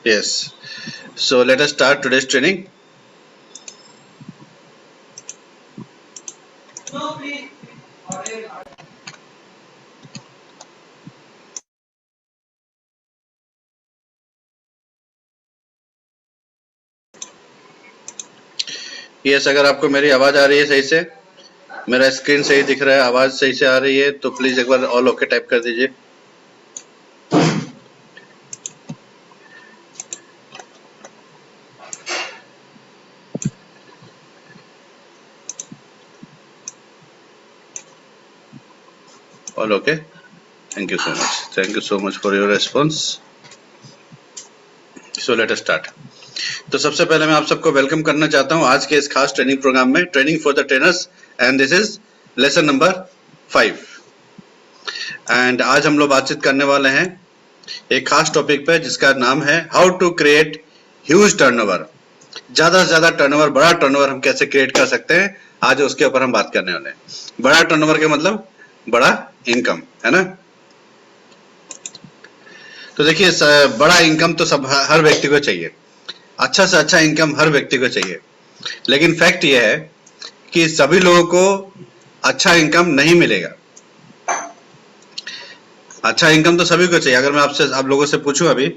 Yes. So let us start today's training. Yes, अगर आपको मेरी आवाज आ रही है सही से, मेरा स्क्रीन सही दिख रहा है, आवाज सही से आ रही है, तो प्लीज एक बार ऑल ओके टाइप कर दीजिए। All okay? Thank you so much. Thank you so much for your response. So let us start. तो सबसे पहले मैं आप सबको वेलकम करना चाहता हूं आज के इस खास ट्रेनिंग प्रोग्राम में, training for the trainers, and this is lesson number 5। And आज हम लोग बातचीत करने वाले हैं एक खास टॉपिक पे जिसका नाम है how to create huge turnover. ज्यादा से ज्यादा टर्नओवर, बड़ा टर्नओवर हम कैसे क्रिएट कर सकते हैं, आज उसके ऊपर हम बात करने वाले हैं। बड़ा टर्नओवर के मतलब बड़ा इनकम, है ना। तो देखिए, बड़ा इनकम तो सब हर व्यक्ति को चाहिए, अच्छा से अच्छा इनकम हर व्यक्ति को चाहिए, लेकिन फैक्ट यह है कि सभी लोगों को अच्छा इनकम नहीं मिलेगा। अच्छा इनकम तो सभी को चाहिए। अगर मैं आप लोगों से पूछूं अभी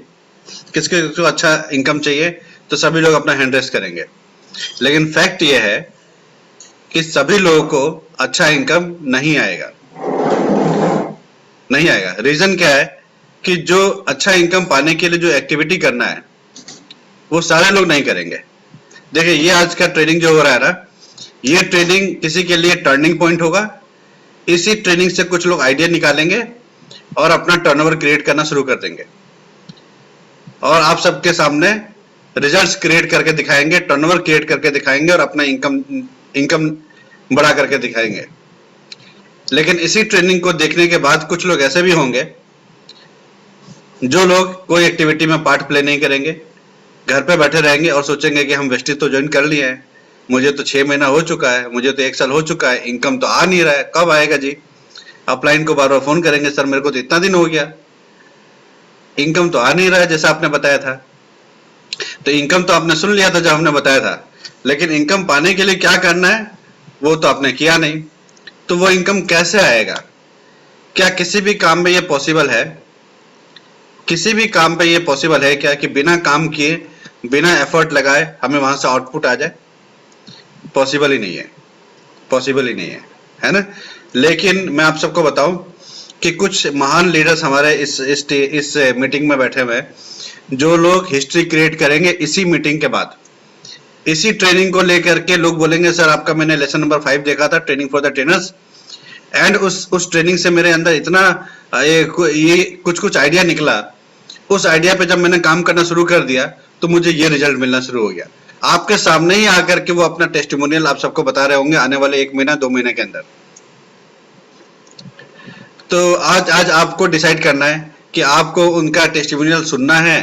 किसके को अच्छा इनकम चाहिए, तो सभी लोग अपना हैंड रेस करेंगे, लेकिन फैक्ट यह है कि सभी लोगों को अच्छा इनकम नहीं आएगा। रीजन क्या है कि जो अच्छा इनकम पाने के लिए जो एक्टिविटी करना है वो सारे लोग नहीं करेंगे। देखिए, ये आज का ट्रेनिंग जो हो रहा है ना, ये ट्रेनिंग किसी के लिए टर्निंग पॉइंट होगा। इसी ट्रेनिंग से कुछ लोग आइडिया निकालेंगे और अपना टर्नओवर क्रिएट करना शुरू कर देंगे, और आप सबके सामने रिजल्ट्स क्रिएट करके दिखाएंगे, टर्नओवर क्रिएट करके दिखाएंगे और अपना इनकम बड़ा करके दिखाएंगे। लेकिन इसी ट्रेनिंग को देखने के बाद कुछ लोग ऐसे भी होंगे जो लोग कोई एक्टिविटी में पार्ट प्ले नहीं करेंगे, घर पे बैठे रहेंगे और सोचेंगे कि हम वेस्टिज तो ज्वाइन कर लिए हैं, मुझे तो 6 महीना हो चुका है, मुझे तो 1 साल हो चुका है, इनकम तो आ नहीं रहा है, कब आएगा जी। अपलाइन को बार बार फोन करेंगे, सर मेरे को तो इतना दिन हो गया, इनकम तो आ नहीं रहा है जैसा आपने बताया था। तो इनकम तो आपने सुन लिया था जब हमने बताया था, लेकिन इनकम पाने के लिए क्या करना है वो तो आपने किया नहीं। तो वो इनकम कैसे आएगा? क्या किसी भी काम में ये पॉसिबल है? किसी भी काम पे ये पॉसिबल है क्या कि बिना काम किए, बिना एफर्ट लगाए हमें वहां से आउटपुट आ जाए? पॉसिबल ही नहीं है, पॉसिबल ही नहीं है, है ना। लेकिन मैं आप सबको बताऊं कि कुछ महान लीडर्स हमारे इस मीटिंग में बैठे हुए हैं, जो लोग हिस्ट्री क्रिएट करेंगे इसी मीटिंग के बाद। इसी ट्रेनिंग को लेकर के लोग बोलेंगे, सर आपका मैंने लेसन नंबर 5 देखा था, training for the trainers, and उस ट्रेनिंग से मेरे अंदर इतना ये कुछ आइडिया निकला। उस आइडिया पे जब मैंने काम करना शुरू कर दिया तो मुझे ये रिजल्ट मिलना शुरू हो गया। आपके सामने ही आकर के वो अपना टेस्टिमोनियल आप सबको बता रहे होंगे आने वाले 1 महीना 2 महीने के अंदर। तो आज आपको डिसाइड करना है कि आपको उनका टेस्टिमोनियल सुनना है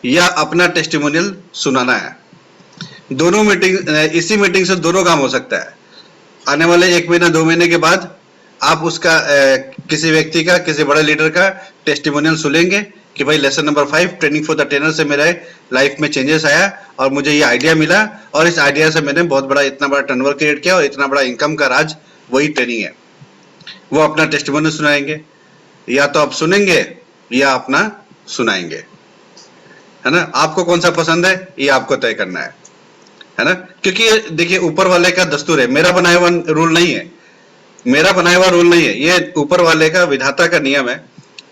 या अपना टेस्टिमोनियल सुनाना है। दोनों इसी मीटिंग से दोनों काम हो सकता है। आने वाले 1 महीना 2 महीने के बाद आप उसका किसी व्यक्ति का, किसी बड़े लीडर का टेस्टिमोनियल सुनेंगे कि भाई lesson number 5 training for the trainer से मेरे लाइफ में चेंजेस आया और मुझे ये आइडिया मिला, और इस आइडिया से मैंने बहुत बड़ा, इतना बड़ा टर्नओवर क्रिएट किया और इतना बड़ा इनकम का राज वही ट्रेनिंग है। वो अपना टेस्टिमोनियल सुनाएंगे, या तो आप सुनेंगे या अपना सुनाएंगे, है ना। आपको कौन सा पसंद है ये आपको तय करना है ना। क्योंकि देखिए, ऊपर वाले का दस्तूर है, मेरा बनाया हुआ रूल नहीं है, मेरा बनाया हुआ रूल नहीं है, ये ऊपर वाले का, विधाता का नियम है।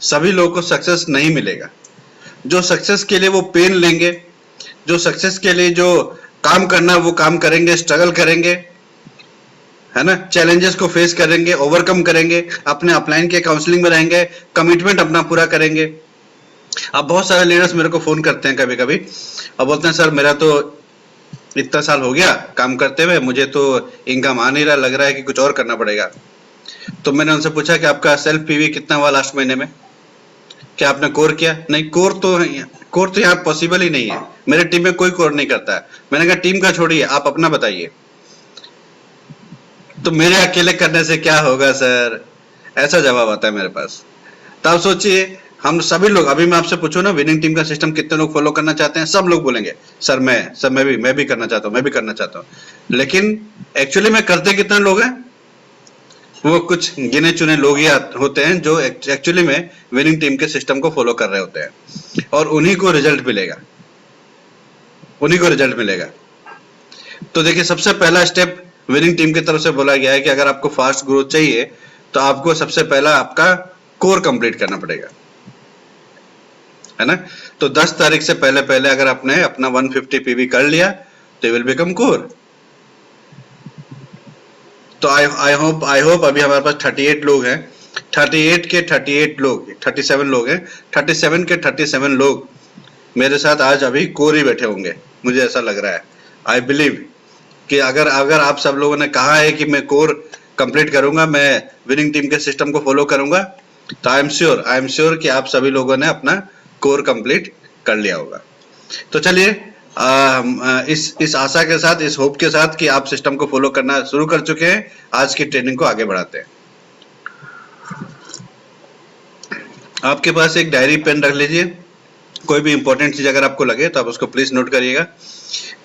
सभी लोगों को सक्सेस नहीं मिलेगा। जो सक्सेस के लिए वो पेन लेंगे, जो सक्सेस के लिए जो काम करना वो काम करेंगे, स्ट्रगल करेंगे, है ना, चैलेंजेस को फेस करेंगे, ओवरकम करेंगे, अपने अपलाइन के काउंसलिंग में रहेंगे, कमिटमेंट अपना पूरा करेंगे। अब बहुत सारे लीडर्स मेरे को फोन करते हैं कभी कभी और बोलते हैं, सर मेरा तो इतना साल हो गया काम करते हुए, मुझे तो इनकम आ नहीं रहा, लग रहा है कि कुछ और करना पड़ेगा। तो मैंने उनसे पूछा कि आपका सेल्फ पीवी कितना हुआ लास्ट महीने में, क्या आपने कोर किया? नहीं, कोर तो यहाँ पॉसिबल ही नहीं है, मेरे टीम में कोई कोर नहीं करता है। मैंने कहा टीम का छोड़िए, आप अपना बताइए। तो मेरे अकेले करने से क्या होगा सर, ऐसा जवाब आता है मेरे पास। तो आप सोचिए, हम सभी लोग, अभी मैं आपसे पूछूं ना विनिंग टीम का सिस्टम कितने लोग फॉलो करना चाहते हैं, सब लोग बोलेंगे सर मैं भी करना चाहता हूँ, मैं भी करना चाहता हूँ। लेकिन एक्चुअली में करते कितने लोग हैं? वो कुछ गिने चुने लोग ही होते हैं जो एक्चुअली में विनिंग टीम के सिस्टम को फॉलो कर रहे होते हैं, और उन्हीं को रिजल्ट मिलेगा, उन्हीं को रिजल्ट मिलेगा। तो देखिए, सबसे पहला स्टेप विनिंग टीम की तरफ से बोला गया है कि अगर आपको फास्ट ग्रोथ चाहिए तो आपको सबसे पहला आपका कोर कंप्लीट करना पड़ेगा, है ना। तो 10 तारीख से पहले पहले अगर आपने अपना 150 पीवी कर लिया तो विल बिकम कोर। तो आई होप अभी हमारे पास 38 लोग हैं, 38 के 38 लोग, 37 लोग हैं, 37 के 37 लोग मेरे साथ आज अभी कोर ही बैठे होंगे, मुझे ऐसा लग रहा है। आई बिलीव कि अगर अगर आप सब लोगों ने कहा है कि मैं कोर कंप्लीट करूंगा, मैं विनिंग टीम के सिस्टम को फॉलो करूंगा, तो आई एम श्योर कि आप सभी लोगों ने अपना कोर कंप्लीट कर लिया होगा। तो चलिए इस आशा के साथ, इस होप के साथ कि आप सिस्टम को फॉलो करना शुरू कर चुके हैं, आज की ट्रेनिंग को आगे बढ़ाते हैं। आपके पास एक डायरी पेन रख लीजिए, कोई भी इंपॉर्टेंट चीज अगर आपको लगे तो आप उसको प्लीज नोट करिएगा।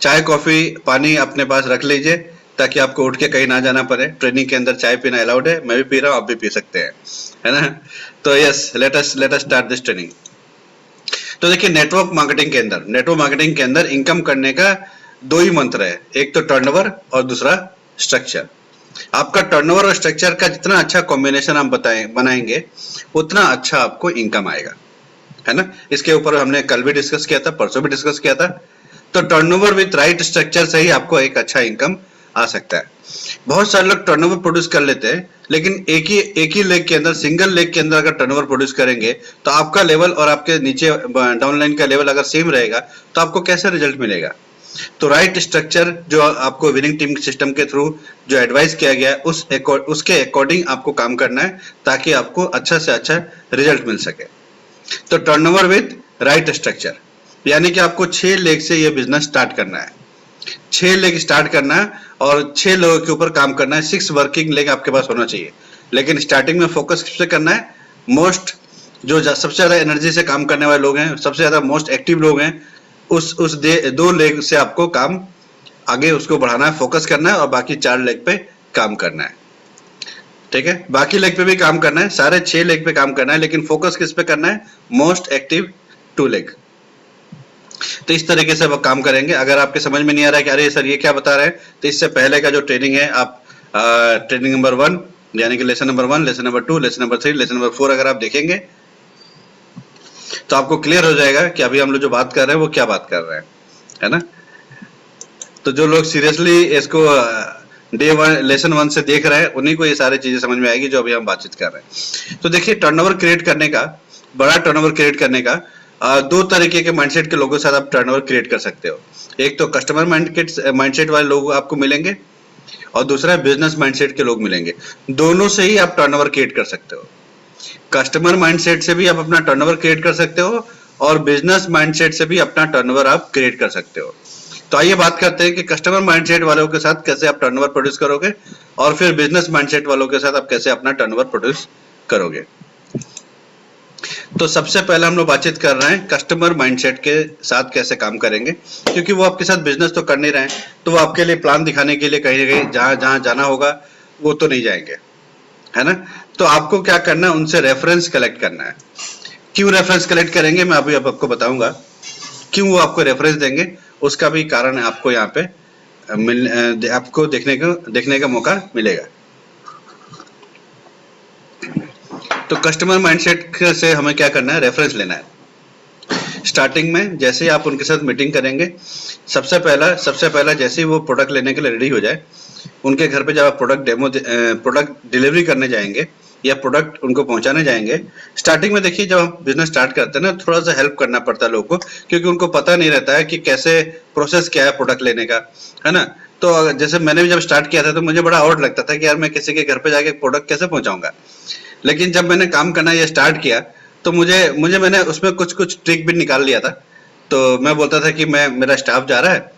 चाय कॉफी पानी अपने पास रख लीजिए ताकि आपको उठ के कहीं ना जाना पड़े। ट्रेनिंग के अंदर चाय पीना अलाउड है, मैं भी पी रहा हूँ, आप भी पी सकते हैं, है ना। तो yes, let us start this training. तो देखिए, नेटवर्क मार्केटिंग के अंदर इनकम करने का दो ही मंत्र है, एक तो टर्नओवर और दूसरा स्ट्रक्चर। आपका टर्नओवर और स्ट्रक्चर का जितना अच्छा कॉम्बिनेशन आप बनाएंगे उतना अच्छा आपको इनकम आएगा, है ना। इसके ऊपर हमने कल भी डिस्कस किया था, परसों भी डिस्कस किया था। तो टर्नओवर विद राइट स्ट्रक्चर से ही आपको एक अच्छा इनकम आ सकता है। बहुत सारे लोग टर्नओवर प्रोड्यूस कर लेते हैं, लेकिन एक ही लेग के अंदर, सिंगल लेग के अंदर अगर टर्नओवर प्रोड्यूस करेंगे तो आपका लेवल और आपके नीचे डाउनलाइन का लेवल अगर सेम रहेगा तो आपको कैसे रिजल्ट मिलेगा। तो राइट स्ट्रक्चर जो आपको विनिंग टीम सिस्टम के थ्रू जो एडवाइस किया गया है उसके अकॉर्डिंग आपको काम करना है ताकि आपको अच्छा से अच्छा रिजल्ट मिल सके। तो टर्नओवर विद राइट स्ट्रक्चर, यानी कि आपको 6 लेग से ये बिजनेस स्टार्ट करना है, 6 लेग स्टार्ट करना है और 6 लोगों के ऊपर काम करना है। 6 वर्किंग लेग आपके पास होना चाहिए, लेकिन स्टार्टिंग में फोकस किस पे करना है? मोस्ट जो सबसे ज्यादा एनर्जी से काम करने वाले लोग हैं, सबसे ज्यादा मोस्ट एक्टिव लोग हैं, उस 2 लेग से आपको काम आगे उसको बढ़ाना है, फोकस करना है, और बाकी 4 लेग पे काम करना है। ठीक है, बाकी लेग पे भी काम करना है, सारे 6 लेग पे काम करना है, लेकिन फोकस किस पे करना है? Most active 2 leg. तो इस तरीके से आप काम करेंगे। अगर आपके समझ में नहीं आ रहा है कि अरे सर ये क्या बता रहे हैं, तो इससे पहले का जो ट्रेनिंग है, आप ट्रेनिंग नंबर 1 यानी कि lesson number 1, lesson number 2, lesson number 3, lesson number 4 अगर आप देखेंगे तो आपको क्लियर हो जाएगा कि अभी हम लोग जो बात कर रहे हैं वो क्या बात कर रहे हैं, है ना। तो जो लोग सीरियसली इसको डे 1 लेसन 1 से देख रहे हैं उन्हीं को ये सारी चीजें समझ में आएगी जो अभी हम बातचीत कर रहे हैं। तो देखिए, टर्नओवर क्रिएट करने का, बड़ा टर्नओवर क्रिएट करने का 2 तरीके के माइंडसेट के लोगों के साथ आप टर्नओवर क्रिएट कर सकते हो। एक तो कस्टमर माइंडसेट वाले लोग आपको मिलेंगे और दूसरा बिजनेस माइंडसेट के लोग मिलेंगे। दोनों से ही आप टर्नओवर क्रिएट कर सकते हो। कस्टमर माइंडसेट से भी आप अपना टर्नओवर क्रिएट कर सकते हो और बिजनेस माइंडसेट से भी अपना टर्नओवर आप क्रिएट कर सकते हो। तो आइए बात करते हैं कि कस्टमर माइंडसेट वालों के साथ कैसे आप टर्नओवर प्रोड्यूस करोगे और फिर बिजनेस माइंडसेट वालों के साथ आप कैसे अपना टर्नओवर प्रोड्यूस करोगे। तो सबसे पहले हम लोग बातचीत कर रहे हैं कस्टमर माइंडसेट के साथ कैसे काम करेंगे, क्योंकि वो आपके साथ बिजनेस तो कर नहीं रहे हैं, तो वो आपके लिए प्लान दिखाने के लिए कहीं ना कहीं जहां जाना होगा वो तो नहीं जाएंगे, है ना। तो आपको क्या करना है? उनसे रेफरेंस कलेक्ट करना है। क्यों रेफरेंस कलेक्ट करेंगे, मैं अभी आपको बताऊंगा क्यों वो आपको रेफरेंस देंगे, उसका भी कारण आपको यहाँ पे आपको देखने का मौका मिलेगा। तो कस्टमर माइंडसेट से हमें क्या करना है? रेफरेंस लेना है। स्टार्टिंग में जैसे ही आप उनके साथ मीटिंग करेंगे, सबसे पहला जैसे ही वो प्रोडक्ट लेने के लिए रेडी हो जाए, उनके घर पे जब आप प्रोडक्ट डिलीवरी करने जाएंगे या प्रोडक्ट उनको पहुंचाने जाएंगे, स्टार्टिंग में देखिए जब आप बिजनेस स्टार्ट करते हैं ना, थोड़ा सा हेल्प करना पड़ता है लोगों को, क्योंकि उनको पता नहीं रहता है कि कैसे प्रोसेस क्या है प्रोडक्ट लेने का, है ना। तो जैसे मैंने भी जब स्टार्ट किया था तो मुझे बड़ा आउट लगता था कि यार मैं किसी के घर पे जाके प्रोडक्ट कैसे पहुंचाऊंगा। लेकिन जब मैंने काम करना ये स्टार्ट किया तो मैंने उसमें कुछ ट्रिक भी निकाल लिया था। तो मैं बोलता था कि मेरा स्टाफ जा रहा है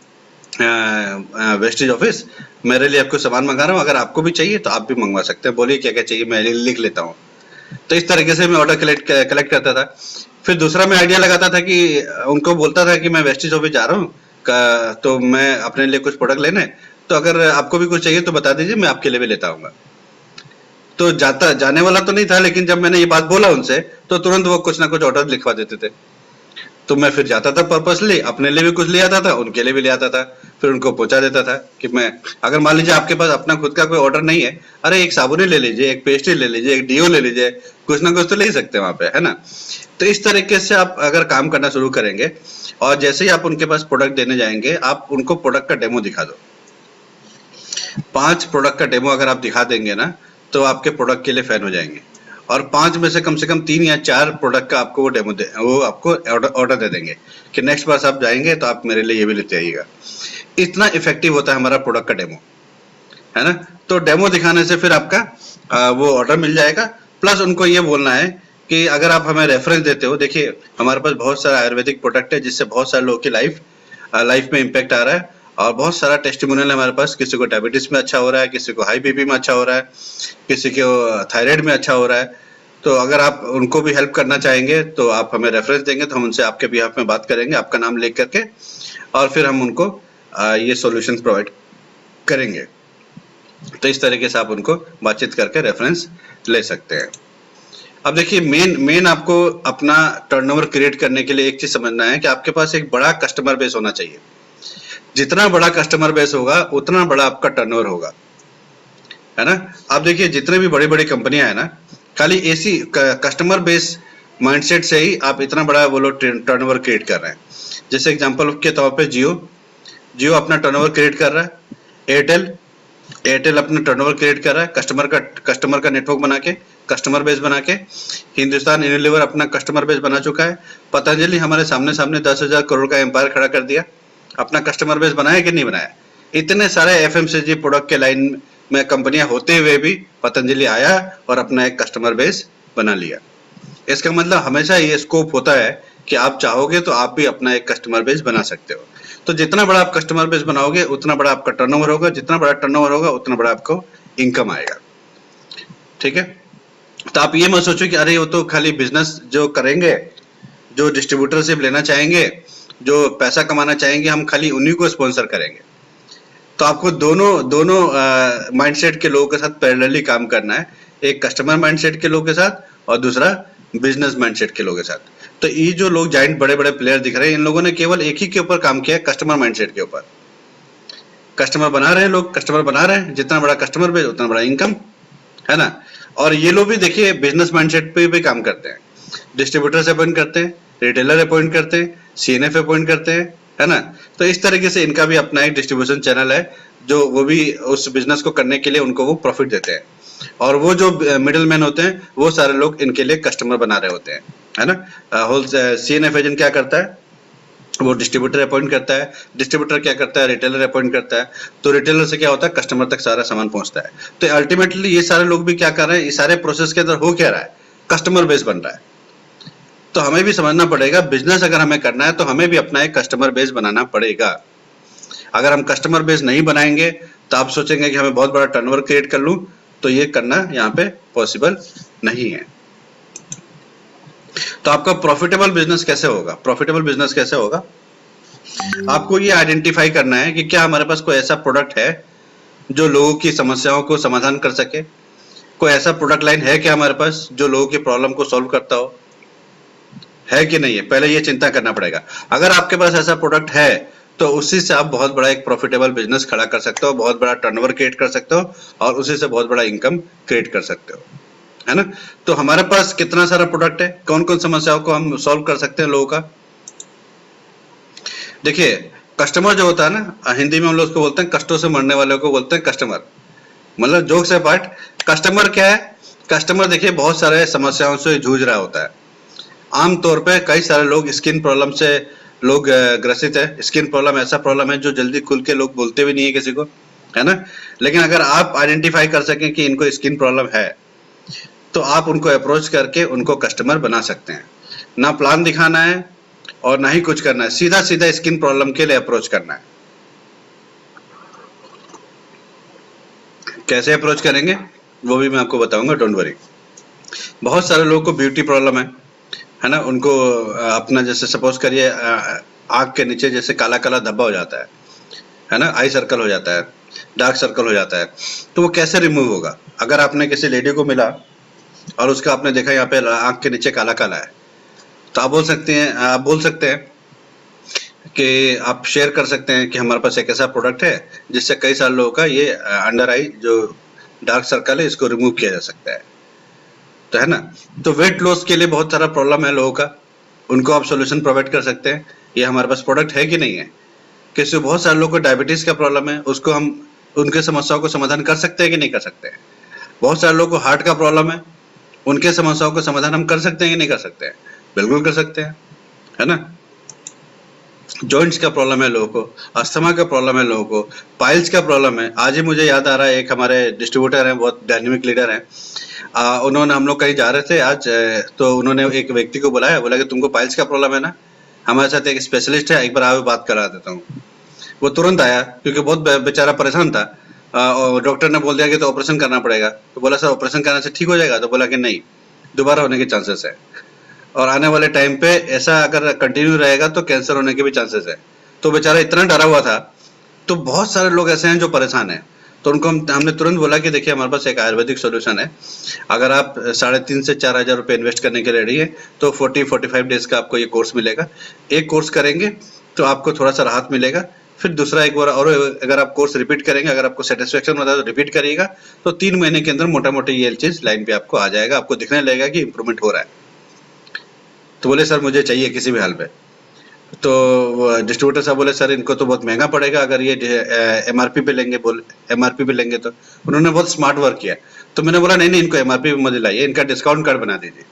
वेस्टेज ऑफिस, मेरे लिए आपको सामान मंगा रहा हूँ, अगर आपको भी चाहिए तो आप भी मंगवा सकते हैं, बोलिए क्या क्या चाहिए मैं लिख लेता हूँ, तो इस तरीके से मैं ऑर्डर कलेक्ट करता था। फिर दूसरा मैं आइडिया लगाता था कि उनको बोलता था कि मैं वेस्टेज ऑफिस जा रहा हूँ, तो मैं अपने लिए कुछ प्रोडक्ट लेने, तो अगर आपको भी कुछ चाहिए तो बता दीजिए, मैं आपके लिए भी लेता आऊंगा। तो जाने वाला तो नहीं था, लेकिन जब मैंने ये बात बोला उनसे तो तुरंत वो कुछ ना कुछ ऑर्डर लिखवा देते थे। तो मैं फिर जाता था पर्पसली, अपने लिए भी कुछ ले आता था, उनके लिए भी ले आता था, फिर उनको पहुंचा देता था। कि मैं, अगर मान लीजिए आपके पास अपना खुद का कोई ऑर्डर नहीं है, अरे एक साबुन ले लीजिए, एक पेस्ट्री ले लीजिए, एक डीओ ले लीजिए, कुछ ना कुछ तो ले ही सकते हैं वहां पे, है ना। तो इस तरीके से आप अगर काम करना शुरू करेंगे, और जैसे ही आप उनके पास प्रोडक्ट देने जाएंगे, आप उनको प्रोडक्ट का डेमो दिखा दो। 5 प्रोडक्ट का डेमो अगर आप दिखा देंगे ना, तो आपके प्रोडक्ट के लिए फैन हो जाएंगे, और 5 में से कम 3 या 4 प्रोडक्ट का आपको वो आपको ऑर्डर दे देंगे कि नेक्स्ट बार आप जाएंगे तो आप मेरे लिए ये भी लेते आइएगा। इतना इफेक्टिव होता है हमारा प्रोडक्ट का डेमो, है ना। तो डेमो दिखाने से फिर आपका वो ऑर्डर मिल जाएगा। प्लस उनको ये बोलना है कि अगर आप हमें रेफरेंस देते हो, देखिए हमारे पास बहुत सारा आयुर्वेदिक प्रोडक्ट है जिससे बहुत सारे लोगों की लाइफ में इम्पैक्ट आ रहा है, और बहुत सारा टेस्टिमोनियल है हमारे पास। किसी को डायबिटीज में अच्छा हो रहा है, किसी को हाई बीपी में अच्छा हो रहा है, किसी को थायराइड में अच्छा हो रहा है। तो अगर आप उनको भी हेल्प करना चाहेंगे तो आप हमें रेफरेंस देंगे, तो हम उनसे आपके बिहाफ में बात करेंगे, आपका नाम लिख करके, और फिर हम उनको ये सॉल्यूशन प्रोवाइड करेंगे। तो इस तरीके से आप उनको बातचीत करके रेफरेंस ले सकते हैं। अब देखिए, मेन आपको अपना टर्नओवर क्रिएट करने के लिए एक चीज समझना है कि आपके पास एक बड़ा कस्टमर बेस होना चाहिए। जितना बड़ा कस्टमर बेस होगा उतना बड़ा आपका टर्नओवर होगा, है ना। आप देखिए जितने भी बड़ी बड़ी कंपनियां हैं ना, खाली ऐसी कस्टमर बेस माइंडसेट से ही आप इतना बड़ा वो लोग टर्नओवर क्रिएट कर रहे हैं। जैसे एग्जांपल के तौर पे जियो अपना टर्नओवर क्रिएट कर रहा है, एयरटेल अपना टर्नओवर क्रिएट कर रहा है कस्टमर का नेटवर्क बना के, कस्टमर बेस बना के। हिंदुस्तान यूनिलीवर अपना कस्टमर बेस बना चुका है। पतंजलि हमारे सामने 10,000 करोड़ का एम्पायर खड़ा कर दिया। अपना कस्टमर बेस बनाया कि नहीं बनाया। इतने सारे एफएमसीजी प्रोडक्ट के लाइन में कंपनियां होते हुए भी पतंजलि आया और अपना एक कस्टमर बेस बना लिया। इसका मतलब हमेशा ये स्कोप होता है कि आप चाहोगे तो आप भी अपना एक कस्टमर बेस बना सकते हो। तो जितना बड़ा आप कस्टमर बेस बनाओगे उतना बड़ा आपका टर्नओवर होगा, जितना बड़ा टर्नओवर होगा उतना बड़ा आपको इनकम आएगा। ठीक है। तो आप ये मत सोचो कि अरे वो तो खाली बिजनेस जो करेंगे, जो डिस्ट्रीब्यूटरशिप लेना चाहेंगे, जो पैसा कमाना चाहेंगे, हम खाली उन्हीं को स्पॉन्सर करेंगे। तो आपको दोनों माइंडसेट के लोगों के साथ पैरेलली काम करना है, एक कस्टमर माइंडसेट के लोगों के साथ और दूसरा बिजनेस माइंडसेट के लोगों के साथ। तो ये जो लोग जाइंट बड़े बड़े प्लेयर दिख रहे हैं, इन लोगों ने केवल एक ही के ऊपर काम किया है, कस्टमर माइंडसेट के ऊपर। कस्टमर बना रहे हैं लोग, कस्टमर बना रहे हैं, जितना बड़ा कस्टमर बेस उतना बड़ा इनकम, है ना। और ये लोग भी देखिए बिजनेस माइंडसेट पे भी काम करते हैं, डिस्ट्रीब्यूटर से अपॉइंट करते हैं, रिटेलर अपॉइंट करते हैं, सीएनएफ अपॉइंट करते हैं, है ना। तो इस तरीके से इनका भी अपना एक डिस्ट्रीब्यूशन चैनल है, जो वो भी उस बिजनेस को करने के लिए उनको वो प्रॉफिट देते हैं। और वो जो मिडिल मैन होते हैं वो सारे लोग इनके लिए कस्टमर बना रहे होते हैं, है ना। होल सीएनएफ एजेंट क्या करता है, वो डिस्ट्रीब्यूटर अपॉइंट करता है, डिस्ट्रीब्यूटर क्या करता है, रिटेलर अपॉइंट करता है, तो रिटेलर से क्या होता है, कस्टमर तक सारा सामान पहुंचता है। तो अल्टीमेटली ये सारे लोग भी क्या कर रहे हैं, इस सारे प्रोसेस के अंदर हो क्या रहा है, कस्टमर बेस बन रहा है। तो हमें भी समझना पड़ेगा, बिजनेस अगर हमें करना है तो हमें भी अपना एक कस्टमर बेस बनाना पड़ेगा। अगर हम कस्टमर बेस नहीं बनाएंगे तो आप सोचेंगे कि हमें बहुत बड़ा टर्नओवर क्रिएट कर लूं, तो ये करना यहाँ पे पॉसिबल नहीं है। तो आपका प्रॉफिटेबल बिजनेस कैसे होगा, प्रॉफिटेबल बिजनेस कैसे होगा, आपको ये आइडेंटिफाई करना है कि क्या हमारे पास कोई ऐसा प्रोडक्ट है जो लोगों की समस्याओं को समाधान कर सके। कोई ऐसा प्रोडक्ट लाइन है क्या हमारे पास जो लोगों की प्रॉब्लम को सॉल्व करता हो, है कि नहीं है, पहले ये चिंता करना पड़ेगा। अगर आपके पास ऐसा प्रोडक्ट है तो उसी से आप बहुत बड़ा एक प्रॉफिटेबल बिजनेस खड़ा कर सकते हो, बहुत बड़ा टर्नओवर क्रिएट कर सकते हो और उसी से बहुत बड़ा इनकम क्रिएट कर सकते हो, है ना। तो हमारे पास कितना सारा प्रोडक्ट है, कौन कौन समस्याओं को हम सॉल्व कर सकते हैं लोगों का। देखिए कस्टमर जो होता है ना, हिंदी में हम लोग उसको बोलते हैं, कष्टों से मरने वाले को बोलते हैं कस्टमर। मतलब जोक से पार्ट, कस्टमर क्या है, कस्टमर देखिए बहुत सारे समस्याओं से जूझ रहा होता है। आमतौर पे कई सारे लोग स्किन प्रॉब्लम से लोग ग्रसित है। स्किन प्रॉब्लम ऐसा प्रॉब्लम है जो जल्दी खुल के लोग बोलते भी नहीं है किसी को, है ना। लेकिन अगर आप आइडेंटिफाई कर सकें कि इनको स्किन प्रॉब्लम है तो आप उनको अप्रोच करके उनको कस्टमर बना सकते हैं। ना प्लान दिखाना है और ना ही कुछ करना है, सीधा सीधा स्किन प्रॉब्लम के लिए अप्रोच करना है। कैसे अप्रोच करेंगे वो भी मैं आपको बताऊंगा, डोंट वरी। बहुत सारे लोगों को ब्यूटी प्रॉब्लम है ना, उनको अपना जैसे सपोज करिए आँख के नीचे जैसे काला काला धब्बा हो जाता है ना, आई सर्कल हो जाता है, डार्क सर्कल हो जाता है, तो वो कैसे रिमूव होगा? अगर आपने किसी लेडी को मिला और उसका आपने देखा यहाँ पे आँख के नीचे काला काला है, तो आप बोल सकते हैं कि आप शेयर कर सकते हैं कि हमारे पास एक ऐसा प्रोडक्ट है जिससे कई सारे लोगों का ये अंडर आई जो डार्क सर्कल है इसको रिमूव किया जा सकता है, तो है ना। तो वेट लॉस के लिए बहुत सारा प्रॉब्लम है लोगों का, उनको आप सोल्यूशन प्रोवाइड कर सकते हैं। ये हमारे पास प्रोडक्ट है कि नहीं है। किसी बहुत सारे लोगों को डायबिटीज का प्रॉब्लम है, उसको हम उनके समस्याओं को समाधान कर सकते हैं कि नहीं कर सकते हैं। बहुत सारे लोगों को हार्ट का प्रॉब्लम है, उनके समस्याओं को समाधान हम कर सकते हैं कि नहीं कर सकते हैं? बिल्कुल कर सकते हैं, है ना। जॉइंट्स का प्रॉब्लम है लोगों को, अस्थमा का प्रॉब्लम है लोगों को, पाइल्स का प्रॉब्लम है। आज ही मुझे याद आ रहा है, एक हमारे डिस्ट्रीब्यूटर हैं, बहुत डायनेमिक लीडर हैं, उन्होंने, हम लोग कहीं जा रहे थे आज, तो उन्होंने एक व्यक्ति को बुलाया, बोला कि तुमको पाइल्स का प्रॉब्लम है ना, हमारे साथ एक स्पेशलिस्ट है, एक बार आओ बात करा देता हूँ। वो तुरंत आया क्योंकि बहुत बेचारा परेशान था, और डॉक्टर ने बोल दिया कि तो ऑपरेशन करना पड़ेगा। तो बोला सर ऑपरेशन करने से ठीक हो जाएगा? तो बोला कि नहीं, दोबारा होने के चांसेस है, और आने वाले टाइम पे ऐसा अगर कंटिन्यू रहेगा तो कैंसर होने के भी चांसेस है। तो बेचारा इतना डरा हुआ था। तो बहुत सारे लोग ऐसे हैं जो परेशान हैं, तो उनको हमने तुरंत बोला कि देखिए हमारे पास एक आयुर्वेदिक सॉल्यूशन है, अगर आप 3,500 से 4,000 रुपये इन्वेस्ट करने के लिए रेडी है तो 40-45 डेज का आपको ये कोर्स मिलेगा। एक कोर्स करेंगे तो आपको थोड़ा सा राहत मिलेगा, फिर दूसरा एक बार और अगर आप कोर्स रिपीट करेंगे, अगर आपको सेटिस्फेक्शन होता है तो रिपीट करिएगा, तो 3 महीने के अंदर मोटा मोटी ये चीज लाइन पे आपको आ जाएगा, आपको दिखने लगेगा कि इंप्रूवमेंट हो रहा है। तो बोले सर मुझे चाहिए किसी भी हाल पे। तो डिस्ट्रीब्यूटर साहब बोले सर इनको तो बहुत महंगा पड़ेगा, अगर ये एमआरपी पे लेंगे, एमआरपी पे लेंगे तो। उन्होंने बहुत स्मार्ट वर्क किया। तो मैंने बोला नहीं नहीं, इनको एमआरपी पे मत लाइए, इनका डिस्काउंट कार्ड बना दीजिए।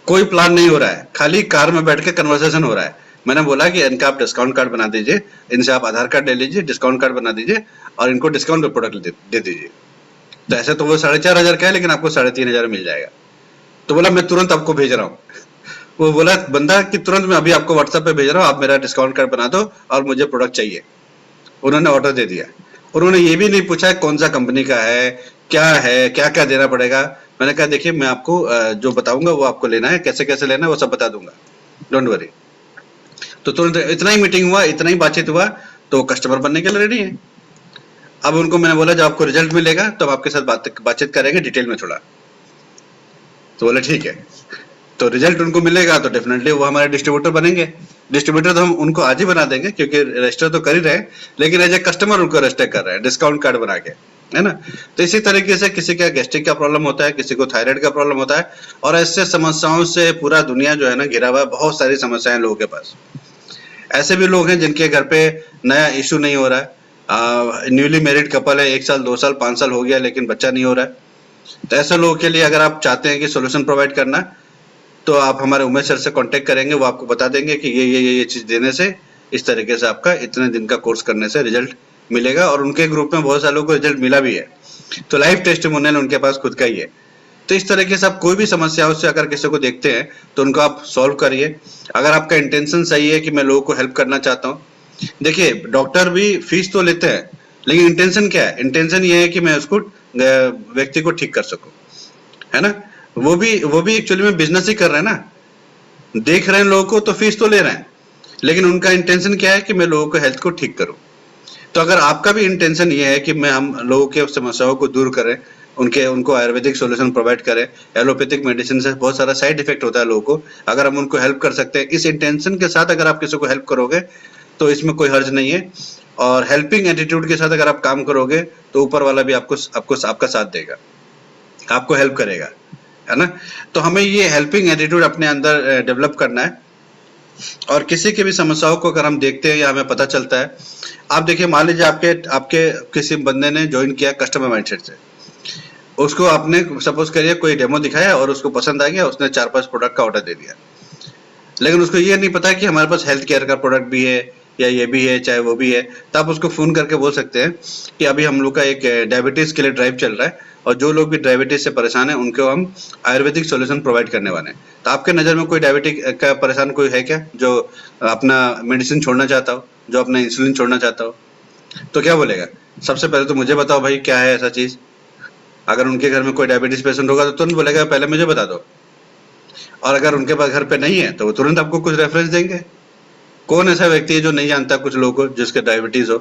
कोई प्लान नहीं हो रहा है, खाली कार में बैठ के कन्वर्सेशन हो रहा है। मैंने बोला कि इनका आप डिस्काउंट कार्ड बना दीजिए, इनसे आप आधार कार्ड ले लीजिए, डिस्काउंट कार्ड बना दीजिए और इनको डिस्काउंट पे प्रोडक्ट दे दीजिए। तो ऐसे तो वो 4,500 का है, लेकिन आपको 3,500 मिल जाएगा। तो बोला मैं तुरंत आपको भेज रहा हूँ। वो बोला बंदा कि तुरंत मैं अभी आपको व्हाट्सएप पे भेज रहा हूँ, आप मेरा डिस्काउंट कार्ड बना दो और मुझे प्रोडक्ट चाहिए। उन्होंने ऑर्डर दे दिया। उन्होंने ये भी नहीं पूछा कौन सा कंपनी का है, क्या क्या देना पड़ेगा। मैंने कहा देखिए मैं आपको जो बताऊंगा वो आपको लेना है, कैसे कैसे लेना है वो सब बता दूंगा, डोंट वरी। तो तुरंत इतना ही मीटिंग हुआ, इतना ही बातचीत हुआ, तो कस्टमर बनने के लिए रेडी है। अब उनको मैंने बोला जब आपको रिजल्ट मिलेगा तो हम आपके साथ बातचीत करेंगे डिटेल में थोड़ा। तो बोले ठीक है। तो रिजल्ट उनको मिलेगा तो डेफिनेटली वो हमारे डिस्ट्रीब्यूटर बनेंगे। डिस्ट्रीब्यूटर तो हम उनको आज ही बना देंगे क्योंकि रजिस्टर तो कर ही रहे हैं, लेकिन एज ए कस्टमर उनको रजिस्टर कर रहे हैं डिस्काउंट कार्ड बना के, है ना। तो इसी तरीके से किसी का गैस्ट्रिक का प्रॉब्लम होता है, किसी को थायराइड का प्रॉब्लम होता है, और ऐसे समस्याओं से पूरा दुनिया जो है ना घिरा हुआ है। बहुत सारी समस्याएं लोगों के पास। ऐसे भी लोग हैं जिनके घर पे नया इशू नहीं हो रहा है, न्यूली मैरिड कपल है, 1 साल 2 साल 5 साल हो गया लेकिन बच्चा नहीं हो रहा है। तो ऐसे लोगों के लिए अगर आप चाहते हैं कि सोल्यूशन प्रोवाइड करना, तो आप हमारे उमेश सर से कांटेक्ट करेंगे, वो आपको बता देंगे कि ये चीज देने से, इस तरीके से आपका इतने दिन का कोर्स करने से रिजल्ट मिलेगा। और उनके ग्रुप में बहुत सारे लोगों को रिजल्ट मिला भी है, तो लाइव टेस्टिमोनियल उनके पास खुद का ही है। तो इस तरीके से आप कोई भी समस्याओं से अगर किसी को देखते हैं तो उनको आप सॉल्व करिए। अगर आपका इंटेंशन सही है कि मैं लोगों को हेल्प करना चाहता हूँ, देखिए डॉक्टर भी फीस तो लेते हैं, लेकिन इंटेंशन क्या है? इंटेंशन ये है कि मैं उसको व्यक्ति को ठीक कर सकूं, है ना। वो भी एक्चुअली में बिजनेस ही कर रहे हैं ना, देख रहे हैं लोगों को तो फीस तो ले रहे हैं, लेकिन उनका इंटेंशन क्या है कि मैं लोगों को हेल्थ को ठीक करूं। तो अगर आपका भी इंटेंशन ये है कि मैं हम लोगों के समस्याओं को दूर करें, उनको आयुर्वेदिक सॉल्यूशन प्रोवाइड करें, एलोपैथिक मेडिसिन से बहुत सारा साइड इफेक्ट होता है लोगों को, अगर हम उनको हेल्प कर सकते हैं इस इंटेंशन के साथ, अगर आप किसी को हेल्प करोगे तो इसमें कोई हर्ज नहीं है। और हेल्पिंग एटीट्यूड के साथ अगर आप काम करोगे तो ऊपर वाला भी आपका साथ देगा, आपको हेल्प करेगा, है ना। तो हमें ये हेल्पिंग एटीट्यूड अपने अंदर डेवलप करना है। और किसी की भी समस्याओं को अगर हम देखते हैं या हमें पता चलता है, आप देखिए मान लीजिए आपके किसी बंदे ने ज्वाइन किया कस्टमर माइंडसेट से, उसको आपने सपोज करिए कोई डेमो दिखाया और उसको पसंद आ गया, उसने 4-5 प्रोडक्ट का ऑर्डर दे दिया, लेकिन उसको ये नहीं पता कि हमारे पास हेल्थ केयर का प्रोडक्ट भी है या ये भी है चाहे वो भी है। तो आप उसको फोन करके बोल सकते हैं कि अभी हम लोग का एक डायबिटीज के लिए ड्राइव चल रहा है, और जो लोग भी डायबिटीज से परेशान है उनको हम आयुर्वेदिक सॉल्यूशन प्रोवाइड करने वाले हैं। तो आपके नज़र में कोई डायबिटिक का परेशान कोई है क्या, जो अपना मेडिसिन छोड़ना चाहता हो, जो अपना इंसुलिन छोड़ना चाहता हो? तो क्या बोलेगा? सबसे पहले तो मुझे बताओ भाई क्या है ऐसा चीज, अगर उनके घर में कोई डायबिटीज पेशेंट होगा तो तुरंत बोलेगा पहले मुझे बता दो, और अगर उनके पास घर पे नहीं है तो वो तुरंत आपको कुछ रेफरेंस देंगे। कौन ऐसा व्यक्ति है जो नहीं जानता कुछ लोगों को जिसके डायबिटीज हो,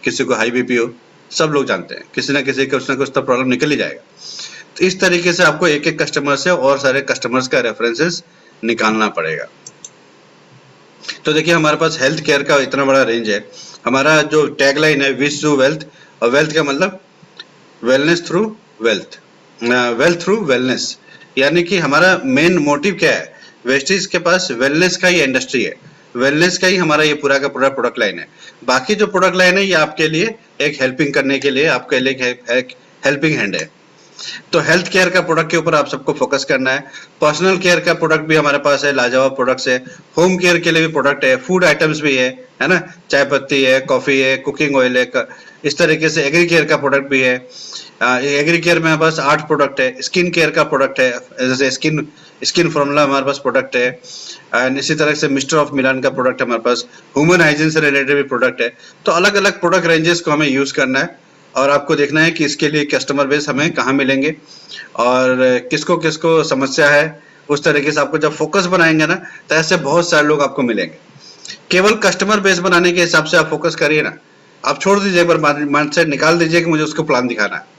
किसी को हाई बीपी हो? सब लोग जानते हैं, किसी ना किसी का कुछ ना कुछ तो प्रॉब्लम निकल ही जाएगा। तो इस तरीके से आपको एक एक कस्टमर से और सारे कस्टमर्स का रेफरेंसेस निकालना पड़ेगा। तो देखिए हमारे पास हेल्थ केयर का इतना बड़ा रेंज है। हमारा जो टैगलाइन है विश टू वेल्थ, और वेल्थ का मतलब wellness through wealth, wealth through wellness, यानी कि हमारा मेन मोटिव क्या है? वेस्टीज के पास वेलनेस का ही इंडस्ट्री है, वेलनेस का ही हमारा ये पूरा का पूरा प्रोडक्ट लाइन है। बाकी जो प्रोडक्ट लाइन है ये आपके लिए एक हेल्पिंग करने के लिए, आपके लिए एक हेल्पिंग हैंड है। तो हेल्थ केयर का प्रोडक्ट के ऊपर आप सबको फोकस करना है। पर्सनल केयर का प्रोडक्ट भी हमारे पास है, लाजवाब प्रोडक्ट्स है। होम केयर के लिए भी प्रोडक्ट है, फूड आइटम्स भी है ना, चाय पत्ती है, कॉफी है, कुकिंग ऑयल है, इस तरीके से एग्री केयर का प्रोडक्ट भी है। एग्री केयर में बस 8 प्रोडक्ट है। स्किन केयर का प्रोडक्ट है, जैसे स्किन फॉर्मूला हमारे पास प्रोडक्ट है, एंड इसी तरह से मिस्टर ऑफ मिलान का प्रोडक्ट हमारे पास, ह्यूमन हाइजीन से रिलेटेड भी प्रोडक्ट है। तो अलग अलग प्रोडक्ट रेंजेस को हमें यूज करना है, और आपको देखना है कि इसके लिए कस्टमर बेस हमें कहाँ मिलेंगे और किसको किसको समस्या है। उस तरीके से आपको जब फोकस बनाएंगे ना, तो ऐसे बहुत सारे लोग आपको मिलेंगे। केवल कस्टमर बेस बनाने के हिसाब से आप फोकस करिए ना, आप छोड़ दीजिए, एक बार माइंड से निकाल दीजिए कि मुझे उसको प्लान दिखाना है।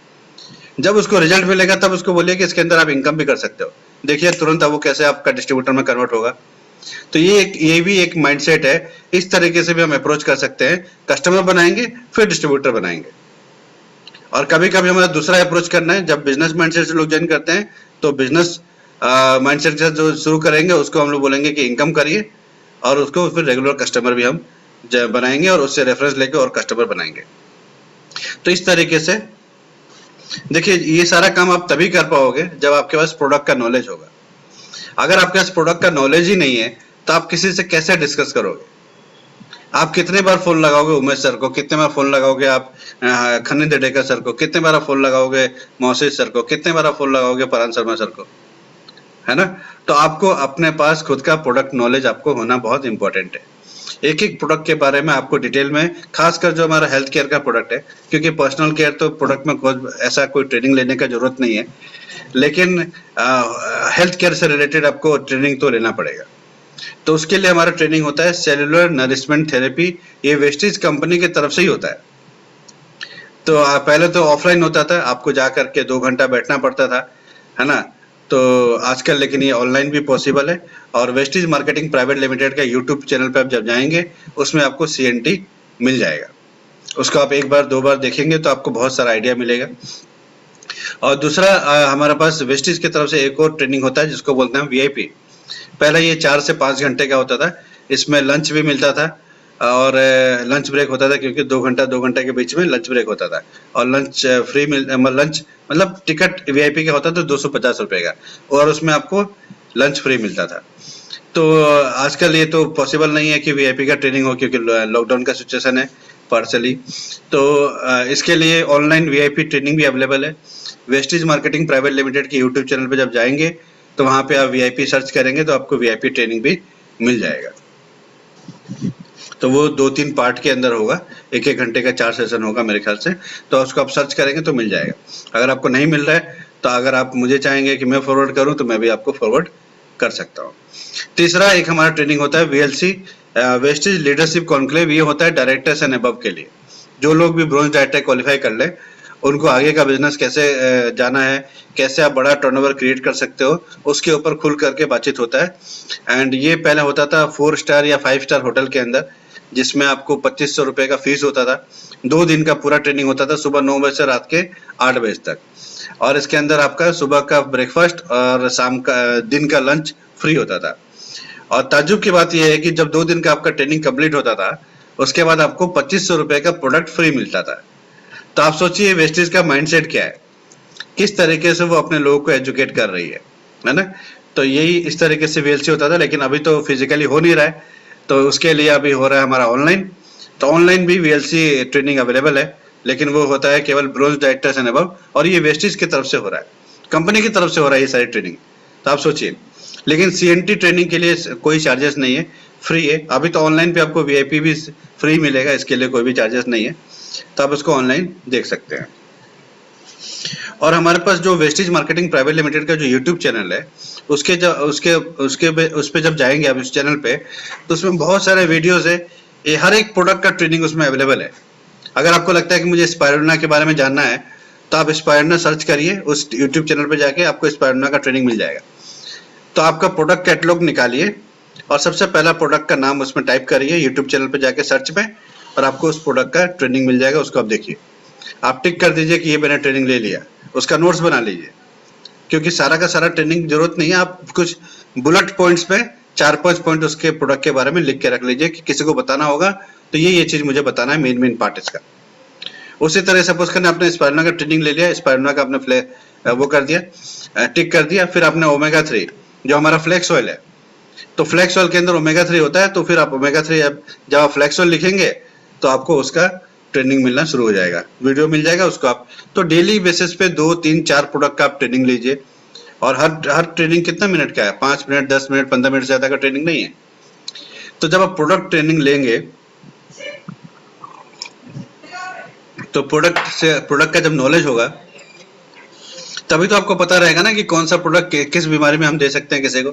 जब उसको रिजल्ट मिलेगा तब उसको बोलिए कि इसके अंदर आप इनकम भी कर सकते हो। देखिए तुरंत अब वो कैसे आपका डिस्ट्रीब्यूटर में कन्वर्ट होगा। तो ये भी एक माइंडसेट है। इस तरीके से भी हम अप्रोच कर सकते हैं, कस्टमर बनाएंगे फिर डिस्ट्रीब्यूटर बनाएंगे। और कभी कभी हमारा दूसरा अप्रोच करना है, जब बिजनेस माइंडसेट से लोग ज्वाइन करते हैं तो बिजनेस माइंडसेट से जो शुरू करेंगे उसको हम लोग बोलेंगे कि इनकम करिए, और उसको फिर रेगुलर कस्टमर भी हम बनाएंगे और उससे रेफरेंस लेके और कस्टमर बनाएंगे। तो इस तरीके से देखिए ये सारा काम आप तभी कर पाओगे जब आपके पास प्रोडक्ट का नॉलेज होगा। अगर आपके पास प्रोडक्ट का नॉलेज ही नहीं है तो आप किसी से कैसे डिस्कस करोगे? आप कितने बार फोन लगाओगे उमेश सर को, कितने बार फोन लगाओगे आप खन्नी देडेकर सर को, कितने बार आप फोन लगाओगे मोहसिस सर को, कितने बार आप फोन लगाओगे परान शर्मा सर को, है ना? तो आपको अपने पास खुद का प्रोडक्ट नॉलेज आपको होना बहुत इंपॉर्टेंट है। एक एक प्रोडक्ट के बारे में आपको डिटेल में, खासकर जो हमारा हेल्थ केयर का प्रोडक्ट है, क्योंकि पर्सनल केयर तो प्रोडक्ट में ऐसा कोई ट्रेनिंग लेने का जरूरत नहीं है, लेकिन हेल्थ केयर से रिलेटेड आपको ट्रेनिंग तो लेना पड़ेगा। तो उसके लिए हमारा ट्रेनिंग होता है सेलुलर नरिशमेंट थेरेपी, ये वेस्टीज कंपनी की तरफ से ही होता है। तो पहले तो ऑफलाइन होता था, आपको जा करके 2 घंटा बैठना पड़ता था, है ना? तो आजकल लेकिन ये ऑनलाइन भी पॉसिबल है। और वेस्टीज मार्केटिंग प्राइवेट लिमिटेड का यूट्यूब चैनल पे आप जब जाएंगे उसमें आपको CNT मिल जाएगा। उसको आप 1 बार 2 बार देखेंगे तो आपको बहुत सारा आइडिया मिलेगा। और दूसरा हमारे पास वेस्टीज की तरफ से एक और ट्रेनिंग होता है जिसको बोलते हैं VIP। पहले ये 4 से 5 घंटे का होता था, इसमें लंच भी मिलता था और लंच ब्रेक होता था, क्योंकि 2 घंटे के बीच में लंच ब्रेक होता था। और लंच फ्री लंच मतलब टिकट VIP का होता था 250 रुपए का, और उसमें आपको लंच फ्री मिलता था। तो आजकल ये तो पॉसिबल नहीं है कि VIP का ट्रेनिंग हो, क्योंकि लॉकडाउन का सिचुएशन है पार्सली। तो इसके लिए ऑनलाइन VIP ट्रेनिंग भी अवेलेबल है। वेस्टीज मार्केटिंग प्राइवेट लिमिटेड के यूट्यूब चैनल पे जब जाएंगे तो वहां पे आप VIP सर्च करेंगे तो आपको VIP ट्रेनिंग भी मिल जाएगा। तो वो 2-3 पार्ट के अंदर होगा, 1-1 घंटे का 4 सेशन होगा मेरे ख्याल से। तो उसको आप सर्च करेंगे तो मिल जाएगा। अगर आपको नहीं मिल रहा है तो अगर आप मुझे चाहेंगे कि मैं फॉरवर्ड करूं तो मैं भी आपको फॉरवर्ड कर सकता हूं। तीसरा एक हमारा ट्रेनिंग होता है VLC, वेस्टीज लीडरशिप कॉन्क्लेव। ये होता है डायरेक्टर्स एंड अबव के लिए। जो लोग भी ब्रोंज डायरेक्टर क्वालिफाई कर ले, उनको आगे का बिजनेस कैसे जाना है, कैसे आप बड़ा टर्नओवर क्रिएट कर सकते हो, उसके ऊपर खुल करके बातचीत होता है। एंड ये पहले होता था 4 स्टार या 5 स्टार होटल के अंदर, जिसमें आपको 2500 रुपए का फीस होता था। 2 दिन का पूरा ट्रेनिंग होता था, सुबह 9 बजे से रात के 8 बजे तक। और इसके अंदर आपका सुबह का ब्रेकफास्ट और शाम का दिन का लंच फ्री होता था। और ताज्जुब की बात यह है कि जब 2 दिन का आपका ट्रेनिंग कंप्लीट होता था, उसके बाद आपको 2500 रुपए का प्रोडक्ट फ्री मिलता था। तो आप सोचिए वेस्टीज का माइंडसेट क्या है, किस तरीके से वो अपने लोगों को एजुकेट कर रही है ना? तो यही इस तरीके से VLC होता था, लेकिन अभी तो फिजिकली हो नहीं रहा है, तो उसके लिए अभी हो रहा है हमारा ऑनलाइन। तो ऑनलाइन भी VLC ट्रेनिंग अवेलेबल है, लेकिन वो होता है केवल ब्रोंज डायरेक्टर्स एंड अबव, और ये वेस्टीज की तरफ से हो रहा है, कंपनी की तरफ से हो रहा है ये सारी ट्रेनिंग। तो आप सोचिए, लेकिन CNT ट्रेनिंग के लिए कोई चार्जेस नहीं है, फ्री है। अभी तो ऑनलाइन पे आपको VIP भी फ्री मिलेगा, इसके लिए कोई भी चार्जेस नहीं है, तो आप उसको ऑनलाइन देख सकते हैं। और हमारे पास जो वेस्टेज मार्केटिंग प्राइवेट लिमिटेड का जो यूट्यूब चैनल है, उसके जब उस पे जब जाएंगे आप इस चैनल पे, तो उसमें बहुत सारे वीडियोस है, ये हर एक प्रोडक्ट का ट्रेनिंग उसमें अवेलेबल है। अगर आपको लगता है कि मुझे स्पायरुलिना के बारे में जानना है, तो आप स्पायरुलिना सर्च करिए, उस यूट्यूब चैनल पे जाके आपको स्पायरुलिना का ट्रेनिंग मिल जाएगा। तो आपका प्रोडक्ट कैटलॉग निकालिए और सबसे पहला प्रोडक्ट का नाम उसमें टाइप करिए यूट्यूब चैनल पे जाके सर्च में, और आपको उस प्रोडक्ट का ट्रेनिंग मिल जाएगा। उसको आप देखिए, आप टिक कर दीजिए कि ये मैंने ट्रेनिंग ले लिया, उसका नोट्स बना लीजिए, क्योंकि सारा का सारा ट्रेनिंग जरूरत नहीं है, आप कुछ बुलेट पॉइंट्स पे 4-5 पॉइंट उसके प्रोडक्ट के बारे में लिख के रख लीजिए कि किसी को बताना होगा तो ये चीज मुझे बताना है, मेन पार्ट इसका। उसी तरह सपोज करने आपने स्पायरुलिना का ट्रेनिंग ले लिया, स्पायरुलिना का आपने वो कर दिया, टिक कर दिया, फिर आपने ओमेगा 3 जो हमारा फ्लेक्स ऑयल है, तो फ्लेक्स ऑयल के अंदर ओमेगा 3 होता है, तो फिर आप ओमेगा 3 जब आप फ्लेक्स ऑयल लिखेंगे तो आपको उसका ट्रेनिंग मिलना शुरू हो जाएगा, वीडियो मिल जाएगा उसको आप। तो डेली बेसिस पे 2, 3, 4 प्रोडक्ट का आप ट्रेनिंग लीजिए, और हर ट्रेनिंग कितना मिनट का है, 5 मिनट, 10 मिनट, 15 मिनट से ज्यादा का ट्रेनिंग नहीं है। तो जब आप प्रोडक्ट ट्रेनिंग लेंगे, तो प्रोडक्ट का जब नॉलेज होगा, तभी तो आपको पता रहेगा ना कि कौन सा प्रोडक्ट किस बीमारी में हम दे सकते हैं किसी को।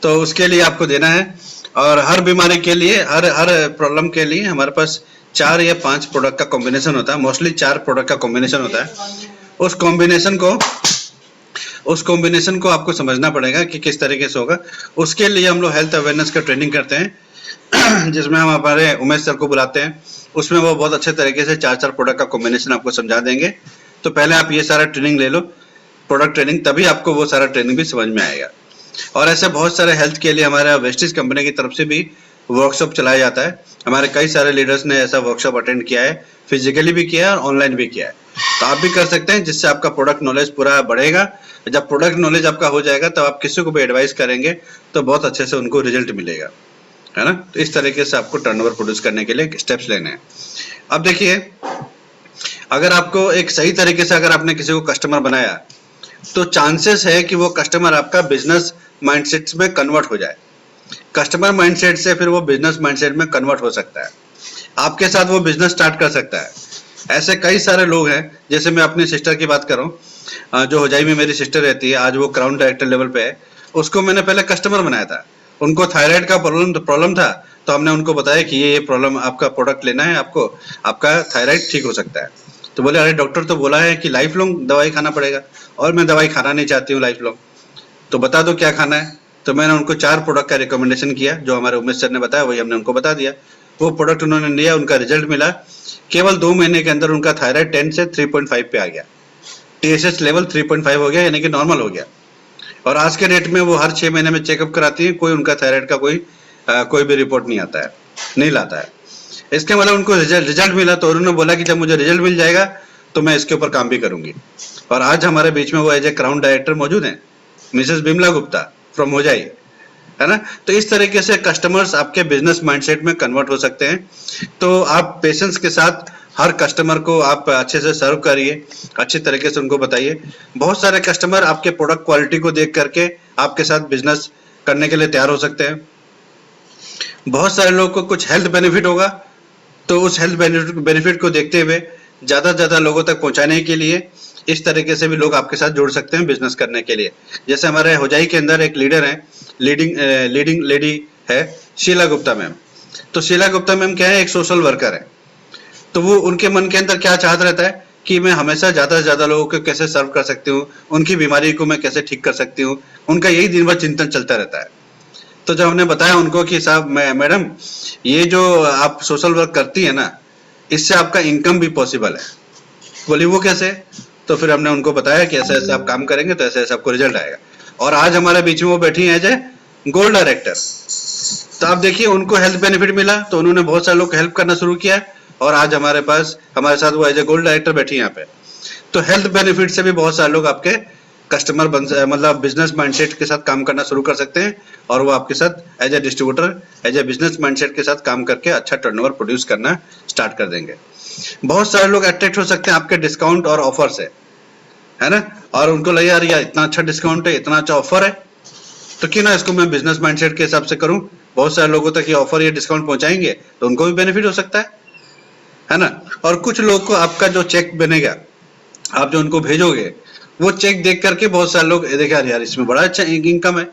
तो उसके लिए आपको देना है, और हर बीमारी के लिए, हर प्रॉब्लम के लिए हमारे पास 4 या 5 प्रोडक्ट का कॉम्बिनेशन होता है, मोस्टली 4 प्रोडक्ट का कॉम्बिनेशन होता है। उस कॉम्बिनेशन को आपको समझना पड़ेगा कि किस तरीके से होगा। उसके लिए हम लोग हेल्थ अवेयरनेस का ट्रेनिंग करते हैं जिसमें हम हमारे उमेश सर को बुलाते हैं, उसमें वो बहुत अच्छे तरीके से 4-4 प्रोडक्ट का कॉम्बिनेशन आपको समझा देंगे। तो पहले आप ये सारा ट्रेनिंग ले लो, प्रोडक्ट ट्रेनिंग, तभी आपको वो सारा ट्रेनिंग भी समझ में आएगा। और ऐसे बहुत सारे हेल्थ के लिए हमारे वेस्टेज कंपनी की तरफ से भी वर्कशॉप चलाया जाता है। हमारे कई सारे लीडर्स ने ऐसा वर्कशॉप अटेंड किया है, फिजिकली भी किया है और ऑनलाइन भी किया है। तो आप भी कर सकते हैं, जिससे आपका प्रोडक्ट नॉलेज पूरा बढ़ेगा। जब प्रोडक्ट नॉलेज आपका हो जाएगा, तब आप किसी को भी एडवाइस करेंगे तो बहुत अच्छे से उनको रिजल्ट मिलेगा, है ना। तो इस तरीके से आपको टर्नओवर प्रोड्यूस करने के लिए स्टेप्स लेने हैं। अब देखिए, अगर आपको एक सही तरीके से अगर आपने किसी को कस्टमर बनाया, तो चांसेस है कि वो कस्टमर आपका बिजनेस माइंडसेट में कन्वर्ट हो जाए। कस्टमर माइंडसेट से फिर वो बिजनेस माइंडसेट में कन्वर्ट हो सकता है, आपके साथ वो बिजनेस स्टार्ट कर सकता है। ऐसे कई सारे लोग हैं, जैसे मैं अपनी सिस्टर की बात कर रहा हूँ, जो होजाई में मेरी सिस्टर रहती है, आज वो क्राउन डायरेक्टर लेवल पे है। उसको मैंने पहले कस्टमर बनाया था, उनको थायराइड का प्रॉब्लम था, तो हमने उनको बताया कि ये प्रॉब्लम, आपका प्रोडक्ट लेना है, आपको आपका थायराइड ठीक हो सकता है। तो बोले अरे डॉक्टर तो बोला है कि लाइफ लॉन्ग दवाई खाना पड़ेगा, और मैं दवाई खाना नहीं चाहती हूँ लाइफ लॉन्ग, तो बता दो क्या खाना है। तो मैंने उनको 4 प्रोडक्ट का रिकमेंडेशन किया, जो हमारे उमेश सर ने बताया वही हमने उनको बता दिया। वो प्रोडक्ट उन्होंने लिया, उनका रिजल्ट मिला, केवल 2 महीने के अंदर उनका थायराइड 10 से 3.5 पे आ गया, TSH लेवल 3.5 हो गया, यानी कि नॉर्मल हो गया। और आज के डेट में वो हर 6 महीने में चेकअप कराती है, कोई उनका थायराइड का कोई भी रिपोर्ट नहीं आता है, नहीं लाता है। इसके मतलब उनको रिजल्ट मिला, तो उन्होंने बोला कि जब मुझे रिजल्ट मिल जाएगा तो मैं इसके ऊपर काम भी करूंगी। और आज हमारे बीच में वो एज ए क्राउन डायरेक्टर मौजूद हैं, मिसेस बिमला गुप्ता फ्रॉम होजाई, है ना। तो इस तरीके से कस्टमर्स आपके बिजनेस माइंडसेट में कन्वर्ट हो सकते हैं। तो आप पेशेंस के साथ हर कस्टमर को आप अच्छे से सर्व करिए, अच्छी तरीके से उनको बताइए। बहुत सारे कस्टमर आपके प्रोडक्ट क्वालिटी को देख करके आपके साथ बिजनेस करने के लिए तैयार हो सकते हैं। बहुत सारे लोगों को कुछ हेल्थ बेनिफिट होगा, तो उस हेल्थ बेनिफिट को देखते हुए ज्यादा से ज्यादा लोगों तक पहुंचाने के लिए इस तरीके से भी लोग आपके साथ जुड़ सकते हैं बिजनेस करने के लिए। जैसे हमारे होजाई के अंदर एक लीडर है, लीडिंग लेडी है, शीला गुप्ता मैम। तो शीला गुप्ता मैम क्या है, एक सोशल वर्कर है। तो वो उनके मन के अंदर क्या चाहता रहता है कि मैं हमेशा ज्यादा से ज्यादा लोगों को कैसे सर्व कर सकती हूँ, उनकी बीमारी को मैं कैसे ठीक कर सकती हूँ, उनका यही दिन भर चिंतन चलता रहता है। तो जब हमने बताया उनको कि साहब मैडम, ये जो आप सोशल वर्क करती है ना, इससे आपका इनकम भी पॉसिबल है। बोली वो कैसे? तो फिर हमने उनको बताया कि ऐसे ऐसे आप काम करेंगे तो ऐसे ऐसे आपको रिजल्ट आएगा। और आज हमारे बीच में वो बैठी है एज ए गोल्ड डायरेक्टर। तो आप देखिए, उनको हेल्थ बेनिफिट मिला तो उन्होंने बहुत सारे लोग हेल्प करना शुरू किया, और आज हमारे साथ वो एज ए गोल्ड डायरेक्टर बैठी है यहाँ पे। तो हेल्थ बेनिफिट से भी बहुत सारे लोग आपके कस्टमर मतलब बिजनेस माइंडसेट के साथ काम करना शुरू कर सकते हैं, और वो आपके साथ as a distributor, as a business mindset के साथ काम करके अच्छा टर्नओवर प्रोड्यूस करना स्टार्ट कर देंगे। बहुत सारे लोग अट्रैक्ट हो सकते हैं आपके डिस्काउंट और ऑफर से, है ना। और उनको लगे यार ये इतना अच्छा डिस्काउंट है, इतना अच्छा ऑफर है, तो क्यों ना इसको मैं बिजनेस माइंडसेट के हिसाब से करूं। बहुत सारे लोगों तक ये ऑफर, ये डिस्काउंट पहुंचाएंगे तो उनको भी बेनिफिट हो सकता है ना। और कुछ लोग को आपका जो चेक बनेगा, आप जो उनको भेजोगे वो चेक देख करके बहुत सारे लोग देखे यार इसमें बड़ा अच्छा इनकम है,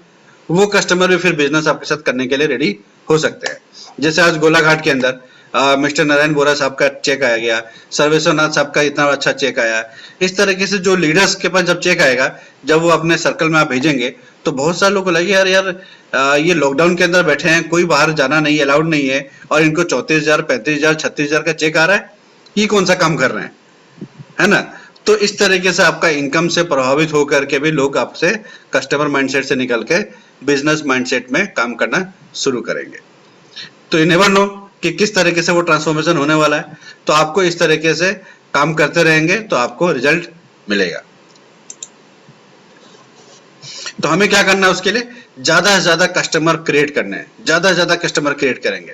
वो कस्टमर भी फिर बिजनेस आपके साथ करने के लिए रेडी हो सकते हैं। जैसे आज गोलाघाट के अंदर मिस्टर नारायण बोरा साहब का चेक आ गया, सर्वेश्वरनाथ साहब का इतना अच्छा चेक आया। इस तरीके से जो लीडर्स के पास जब चेक आएगा, जब वो अपने सर्कल में आप भेजेंगे तो बहुत सारे लोगों को लगे यार यार ये लॉकडाउन के अंदर बैठे हैं, कोई बाहर जाना नहीं, अलाउड नहीं है, और इनको 34,000, 35,000, 36,000 का चेक आ रहा है, ये कौन सा काम कर रहे हैं, है ना। तो इस तरीके से आपका इनकम से प्रभावित होकर के भी लोग आपसे कस्टमर माइंडसेट से निकल के बिजनेस माइंडसेट में काम करना शुरू करेंगे। तो यू नेवर नो कि किस तरीके से वो ट्रांसफॉर्मेशन होने वाला है। तो आपको इस तरीके से काम करते रहेंगे तो आपको रिजल्ट मिलेगा। तो हमें क्या करना है उसके लिए, ज्यादा से ज्यादा कस्टमर क्रिएट करने हैं, ज्यादा से ज्यादा कस्टमर क्रिएट करेंगे,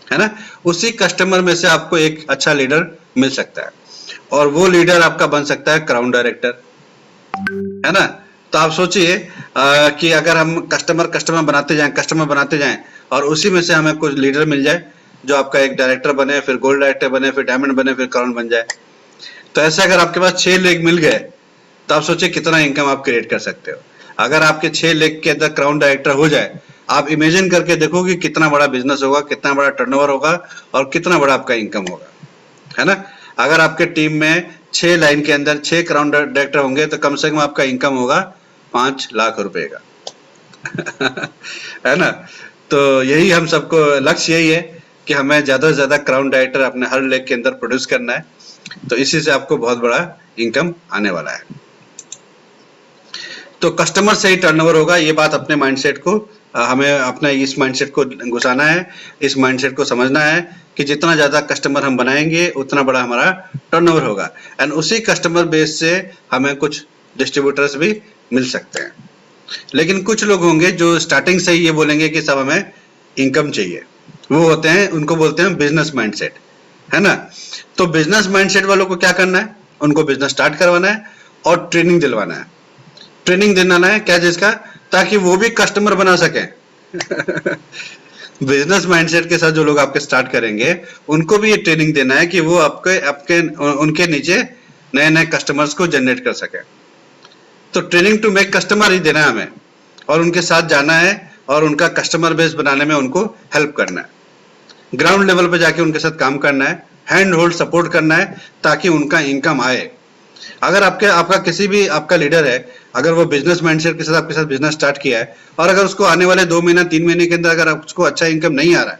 है ना। उसी कस्टमर में से आपको एक अच्छा लीडर मिल सकता है, और वो लीडर आपका बन सकता है क्राउन डायरेक्टर, है ना। तो आप सोचिए कि अगर हम कस्टमर बनाते जाएं और उसी में से हमें कुछ लीडर मिल जाए जो आपका एक डायरेक्टर बने, फिर गोल्ड डायरेक्टर बने, फिर डायमंड बने, फिर क्राउन बन जाए। तो ऐसे अगर आपके पास 6 लेग मिल गए तो आप सोचिए कितना इनकम आप क्रिएट कर सकते हो। अगर आपके 6 लेग के अंदर क्राउन डायरेक्टर हो जाए, आप इमेजिन करके देखो कि कितना बड़ा बिजनेस होगा, कितना बड़ा टर्नओवर होगा और कितना बड़ा आपका इनकम होगा, है ना। अगर आपके टीम में 6 लाइन के अंदर 6 क्राउन डायरेक्टर होंगे तो कम से कम आपका इनकम होगा 5 लाख रुपए का है ना। तो यही हम सबको लक्ष्य यही है कि हमें ज्यादा से ज्यादा क्राउन डायरेक्टर अपने हर लेग के अंदर प्रोड्यूस करना है। तो इसी से आपको बहुत बड़ा इनकम आने वाला है। तो कस्टमर से ही टर्नओवर होगा, ये बात अपने माइंडसेट को हमें अपने इस माइंडसेट को घुसाना है, इस माइंडसेट को समझना है कि जितना ज्यादा कस्टमर हम बनाएंगे उतना बड़ा हमारा टर्नओवर होगा। एंड उसी कस्टमर बेस से हमें कुछ डिस्ट्रीब्यूटर्स भी मिल सकते हैं। लेकिन कुछ लोग होंगे जो स्टार्टिंग से ही ये बोलेंगे कि सब हमें इनकम चाहिए, वो होते हैं, उनको बोलते हैं बिजनेस माइंडसेट, है ना। तो बिजनेस माइंडसेट वालों को क्या करना है, उनको बिजनेस स्टार्ट करवाना है और ट्रेनिंग दिलवाना है। ट्रेनिंग दिलाना है क्या चीज का, ताकि वो भी कस्टमर बना सकें बिजनेस माइंडसेट के साथ जो लोग आपके स्टार्ट करेंगे उनको भी ये ट्रेनिंग देना है कि वो आपके उनके नीचे नए नए कस्टमर्स को जनरेट कर सके। तो ट्रेनिंग टू मेक कस्टमर ही देना है हमें, और उनके साथ जाना है और उनका कस्टमर बेस बनाने में उनको हेल्प करना है। ग्राउंड लेवल पे जाके उनके साथ काम करना है, हैंड होल्ड सपोर्ट करना है ताकि उनका इनकम आए। अगर आपका किसी भी आपका लीडर है, अगर वो बिजनेस माइंडसेट के साथ आपके साथ बिजनेस स्टार्ट किया है और अगर उसको आने वाले 2 महीना 3 महीने के अंदर अगर उसको अच्छा इनकम नहीं आ रहा है,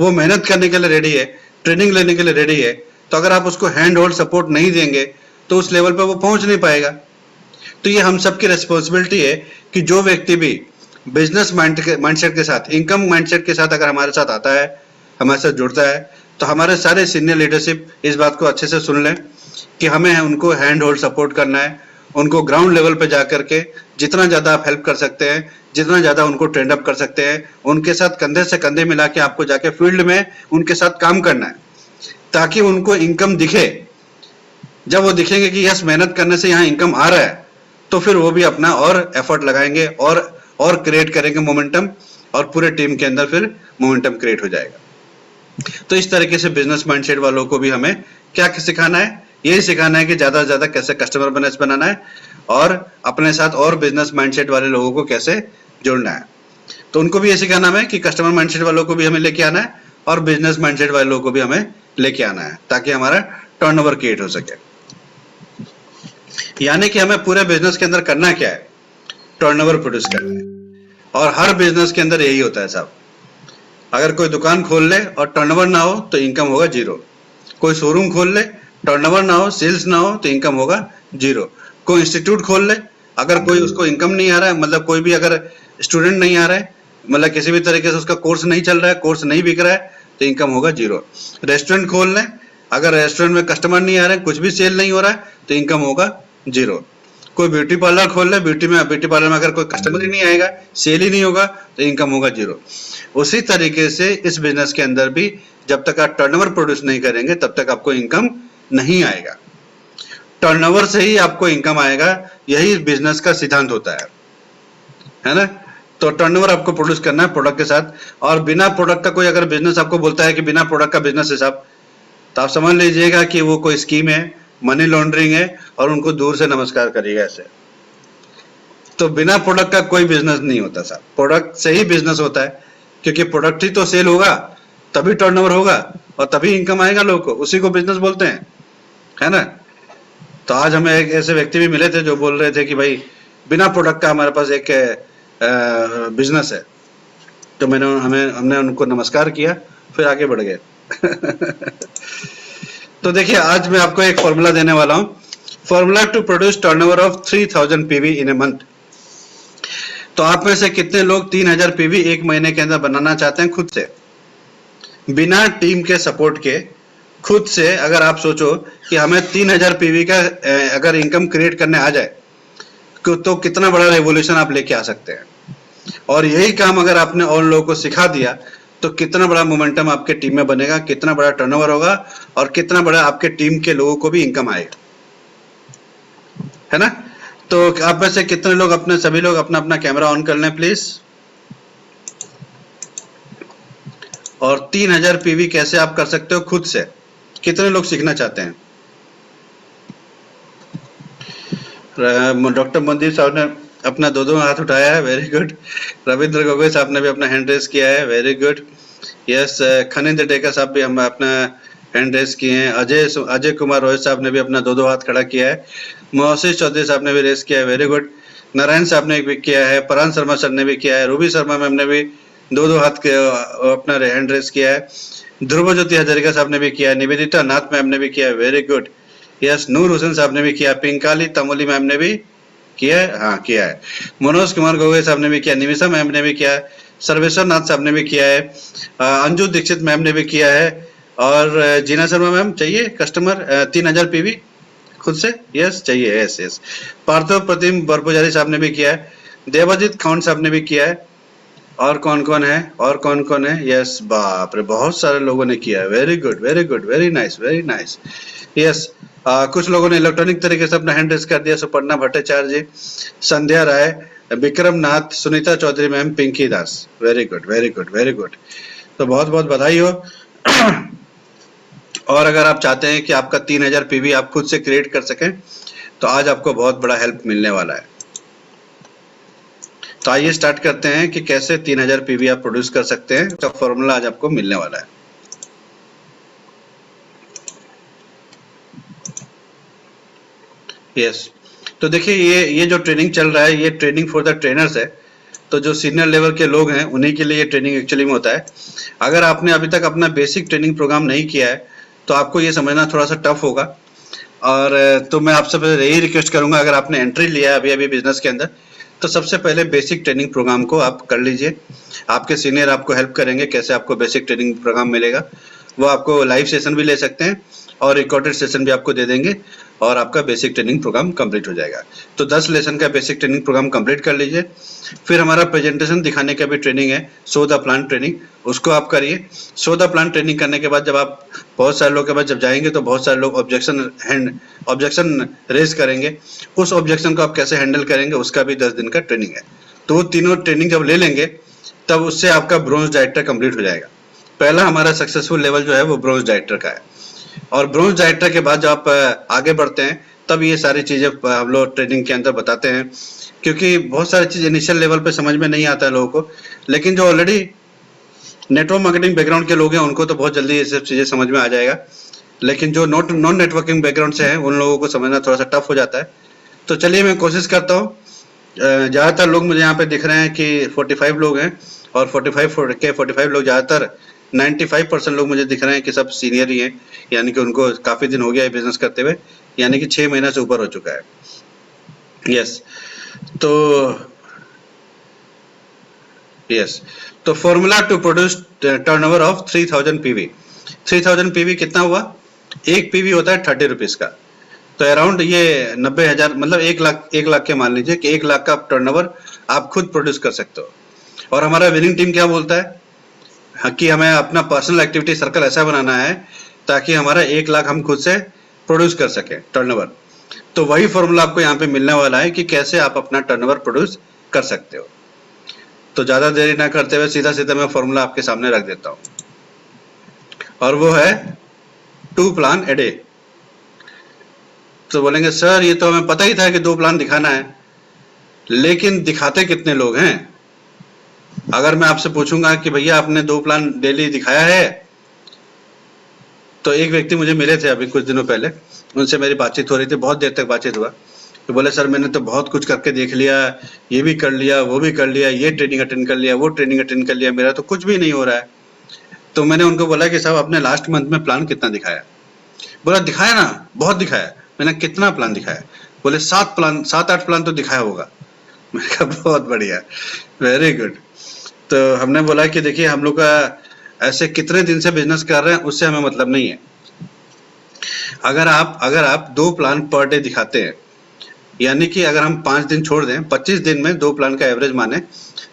वो मेहनत करने के लिए रेडी है, ट्रेनिंग लेने के लिए रेडी है, तो अगर आप उसको हैंड होल्ड सपोर्ट नहीं देंगे तो उस लेवल पर वो पहुंच नहीं पाएगा। तो ये हम सबकी रिस्पॉन्सिबिलिटी है कि जो व्यक्ति भी बिजनेस माइंडसेट के साथ, इनकम माइंडसेट के साथ अगर हमारे साथ आता है, हमारे साथ जुड़ता है, तो हमारे सारे सीनियर लीडरशिप इस बात को अच्छे से सुन लें कि हमें उनको हैंड होल्ड सपोर्ट करना है। उनको ग्राउंड लेवल पे जाकर के जितना ज्यादा आप हेल्प कर सकते हैं, जितना ज्यादा उनको ट्रेंड अप कर सकते हैं, उनके साथ कंधे से कंधे मिला के आपको जाके फील्ड में उनके साथ काम करना है ताकि उनको इनकम दिखे। जब वो दिखेंगे कि यस मेहनत करने से यहाँ इनकम आ रहा है, तो फिर वो भी अपना और एफर्ट लगाएंगे और क्रिएट करेंगे मोमेंटम, और पूरे टीम के अंदर फिर मोमेंटम क्रिएट हो जाएगा। तो इस तरीके से बिजनेस माइंडसेट वालों को भी हमें क्या सिखाना है, यही सिखाना है कि ज्यादा से ज्यादा कैसे कस्टमर बेस बनाना है और अपने साथ और बिजनेस माइंडसेट वाले लोगों को कैसे जोड़ना है। तो उनको भी ये सिखाना है कि कस्टमर माइंडसेट वालों को भी हमें लेके आना है और बिजनेस माइंडसेट वाले लोगों को भी हमें लेके आना है ताकि हमारा टर्नओवर क्रिएट हो सके। यानी कि हमें पूरे बिजनेस के अंदर करना क्या है, टर्नओवर प्रोड्यूस करना है। और हर बिजनेस के अंदर यही होता है साहब, अगर कोई दुकान खोल ले और टर्नओवर ना हो तो इनकम होगा 0। कोई शोरूम खोल ले, टर्नओवर ना हो, सेल्स ना हो, तो इनकम होगा 0। कोई इंस्टीट्यूट खोल ले, अगर कोई उसको इनकम नहीं आ रहा है, मतलब कोई भी अगर स्टूडेंट नहीं आ रहा है, मतलब किसी भी तरीके से उसका कोर्स नहीं चल रहा है, कोर्स नहीं बिक रहा है, तो इनकम होगा 0। रेस्टोरेंट खोल लें, अगर रेस्टोरेंट में कस्टमर नहीं आ रहे हैं, कुछ भी सेल नहीं हो रहा है, तो इनकम होगा 0। कोई ब्यूटी पार्लर खोल ले, ब्यूटी पार्लर में अगर कोई कस्टमर ही नहीं आएगा, सेल ही नहीं होगा, तो इनकम होगा 0। उसी तरीके से इस बिजनेस के अंदर भी जब तक आप टर्नओवर प्रोड्यूस नहीं करेंगे तब तक आपको इनकम नहीं आएगा। टर्नओवर से ही आपको इनकम आएगा, यही बिजनेस का सिद्धांत होता है ना। तो टर्नओवर आपको प्रोड्यूस करना है प्रोडक्ट के साथ, और बिना प्रोडक्ट का कोई अगर बिजनेस आपको बोलता है कि बिना प्रोडक्ट का बिजनेस हिसाब, तो आप समझ लीजिएगा कि वो कोई स्कीम है मनी लॉन्ड्रिंग है और उनको दूर से नमस्कार करिएगा ऐसे। तो बिना प्रोडक्ट का कोई बिजनेस नहीं होता साहब, प्रोडक्ट से ही बिजनेस होता है, क्योंकि प्रोडक्ट ही तो सेल होगा तभी टर्नओवर होगा और तभी इनकम आएगा लोगों को, उसी को बिजनेस बोलते हैं, है ना। तो आज हमें एक ऐसे व्यक्ति भी मिले थे जो बोल रहे थे कि भाई बिना प्रोडक्ट का हमारे पास एक बिजनेस है। तो हमने उनको नमस्कार किया, फिर आगे बढ़ गए। तो देखिए आज मैं आपको एक फॉर्मूला देने वाला हूं, formula to produce turnover of 3000 PV in a month. तो आप में से कितने लोग 3000 पीवी एक महीने के अंदर बनाना चाहते हैं खुद से, बिना टीम के सपोर्ट के, खुद से? अगर आप सोचो कि हमें 3000 पीवी का अगर इनकम क्रिएट करने आ जाए तो कितना बड़ा रेवोल्यूशन आप लेके आ सकते हैं। और यही काम अगर आपने और लोगों को सिखा दिया तो कितना बड़ा मोमेंटम आपके टीम में बनेगा, कितना बड़ा टर्नओवर होगा और कितना बड़ा आपके टीम के लोगों को भी इनकम आएगा, है ना। तो आप में से कितने लोग अपने सभी लोग अपना अपना कैमरा ऑन कर लें प्लीज। और 3000 पीवी कैसे आप कर सकते हो खुद से, कितने लोग सीखना चाहते हैं? डॉक्टर मनदीप साहब ने अपना दो हाथ उठाया है, वेरी गुड। रविंद्र गोगोई साहब ने भी अपना हैंड रेस किया है, वेरी गुड। यस, खनिंद्र डेका साहब भी हम अपना हैंड रेस किए हैं। अजय कुमार रोहित साहब ने भी अपना दो हाथ खड़ा किया है। मोहसिस चौधरी साहब ने भी रेस किया है, वेरी गुड। नारायण साहब ने भी किया है, परान शर्मा सर ने भी किया है, रूबी शर्मा मैम ने भी दो हाथ अपना हैंड रेस किया है। ध्रुव ज्योति हजारिका साहब ने भी किया है, निवेदिता नाथ मैम ने भी किया है, वेरी गुड। यस, नूर हुसैन साहब ने भी किया, पिंकाली तमोली मैम ने भी किया है, हाँ किया है। मनोज कुमार गोगोई साहब ने भी किया, निमिषा मैम ने भी किया है, सर्वेश्वर नाथ साहब ने भी किया है, अंजू दीक्षित मैम ने भी किया है। और जीना शर्मा मैम चाहिए कस्टमर 3000 पीवी खुद से, यस चाहिए, यस यस। पार्थो प्रतिम बरपुजारी साहब ने भी किया है, देवाजीत खान साहब ने भी किया है। और कौन कौन है, और कौन कौन है? यस, बाप रे बहुत सारे लोगों ने किया है, very good very good, very nice very nice. Yes, कुछ लोगों ने इलेक्ट्रॉनिक तरीके से अपना हैंड रेस कर दिया, Suparna Bhattacharya ji, Sandhya Rai, Vikram Nath, Sunita Chaudhary ma'am, Pinki Das, very good very good very good. तो बहुत बहुत बधाई हो। और अगर आप चाहते हैं कि आपका 3000 पीवी आप खुद से क्रिएट कर सकें तो आज आपको बहुत बड़ा हेल्प मिलने वाला है। तो आइए स्टार्ट करते हैं कि कैसे 3000 पीवी आप प्रोड्यूस कर सकते हैं। तो फॉर्मूला आज आपको मिलने वाला है। यस, तो देखिए ये जो ट्रेनिंग चल रहा है ये ट्रेनिंग फॉर द ट्रेनर्स है। तो जो सीनियर लेवल के लोग हैं उन्हीं के लिए ये ट्रेनिंग एक्चुअली में होता है। अगर आपने अभी तक अपना बेसिक ट्रेनिंग प्रोग्राम नहीं किया है तो आपको ये समझना थोड़ा सा टफ होगा। और तो मैं आपसे यही रिक्वेस्ट करूंगा, अगर आपने एंट्री लिया है अभी अभी बिजनेस के अंदर तो सबसे पहले बेसिक ट्रेनिंग प्रोग्राम को आप कर लीजिए। आपके सीनियर आपको हेल्प करेंगे कैसे आपको बेसिक ट्रेनिंग प्रोग्राम मिलेगा। वो आपको लाइव सेशन भी ले सकते हैं और रिकॉर्डेड सेशन भी आपको दे देंगे और आपका बेसिक ट्रेनिंग प्रोग्राम कंप्लीट हो जाएगा। तो 10 लेसन का बेसिक ट्रेनिंग प्रोग्राम कंप्लीट कर लीजिए। फिर हमारा प्रेजेंटेशन दिखाने का भी ट्रेनिंग है, शो द प्लान ट्रेनिंग, उसको आप करिए। शो द प्लान ट्रेनिंग करने के बाद जब आप बहुत सारे लोग के पास जब जाएंगे तो बहुत सारे लोग ऑब्जेक्शन रेज करेंगे। उस ऑब्जेक्शन को आप कैसे हैंडल करेंगे उसका भी 10 दिन का ट्रेनिंग है। तो वो तीनों ट्रेनिंग जब ले लेंगे तब उससे आपका ब्रोंज डायरेक्टर कंप्लीट हो जाएगा। पहला हमारा सक्सेसफुल लेवल जो है वो ब्रोंज डायरेक्टर का है। और ब्रोंज डायरेक्टर के बाद जब आप आगे बढ़ते हैं तब ये सारी चीजें हम लोग ट्रेनिंग के अंदर बताते हैं, क्योंकि बहुत सारी चीज इनिशियल लेवल पे समझ में नहीं आता है लोगों को। लेकिन जो ऑलरेडी नेटवर्क मार्केटिंग बैकग्राउंड के लोग हैं उनको तो बहुत जल्दी ये सब चीजें समझ में आ जाएगा। लेकिन जो नॉन नेटवर्किंग बैकग्राउंड से हैं उन लोगों को समझना थोड़ा सा टफ हो जाता है। तो चलिए मैं कोशिश करता हूँ। ज्यादातर लोग मुझे यहाँ पे दिख रहे हैं कि 45 लोग हैं और 45 लोग ज्यादातर 95% लोग मुझे दिख रहे हैं कि सब सीनियर ही हैं, यानी कि उनको काफी दिन हो गया है बिजनेस करते हुए, यानी कि 6 महीना से ऊपर हो चुका है। यस, तो formula to produce turnover of 3000 PV. 3000 PV कितना हुआ? एक पीवी होता है 30 रुपीज का। तो अराउंड ये 90,000 मतलब 1 लाख के मान लीजिए कि 1 लाख का टर्नओवर आप खुद प्रोड्यूस कर सकते हो। और हमारा विनिंग टीम क्या बोलता है कि हमें अपना पर्सनल एक्टिविटी सर्कल ऐसा बनाना है ताकि हमारा 1 लाख हम खुद से प्रोड्यूस कर सके टर्नओवर। तो वही फॉर्मूला आपको यहाँ पे मिलने वाला है कि कैसे आप अपना टर्नओवर प्रोड्यूस कर सकते हो। तो ज्यादा देरी ना करते हुए सीधा सीधा मैं फॉर्मूला आपके सामने रख देता हूँ और वो है 2 प्लान ए डे। तो बोलेंगे सर ये तो हमें पता ही था कि 2 प्लान दिखाना है, लेकिन दिखाते कितने लोग हैं? अगर मैं आपसे पूछूंगा कि भैया आपने 2 प्लान डेली दिखाया है, तो एक व्यक्ति मुझे मिले थे अभी कुछ दिनों पहले, उनसे मेरी बातचीत हो रही थी, बहुत देर तक बातचीत हुआ। तो बोले सर मैंने तो बहुत कुछ करके देख लिया, ये भी कर लिया, वो भी कर लिया, ये ट्रेनिंग अटेंड कर लिया, वो ट्रेनिंग अटेंड कर लिया, मेरा तो कुछ भी नहीं हो रहा है। तो मैंने उनको बोला कि साहब आपने लास्ट मंथ में प्लान कितना दिखाया? बोला दिखाया ना, बहुत दिखाया। मैंने कितना प्लान दिखाया? बोले 7-8 प्लान तो दिखाया होगा। मैंने कहा बहुत बढ़िया, वेरी गुड। तो हमने बोला कि देखिए हम लोग का ऐसे कितने दिन से बिजनेस कर रहे हैं उससे हमें मतलब नहीं है। अगर आप 2 प्लान पर डे दिखाते हैं, यानी कि अगर हम 5 दिन छोड़ दें, 25 दिन में 2 प्लान का एवरेज माने,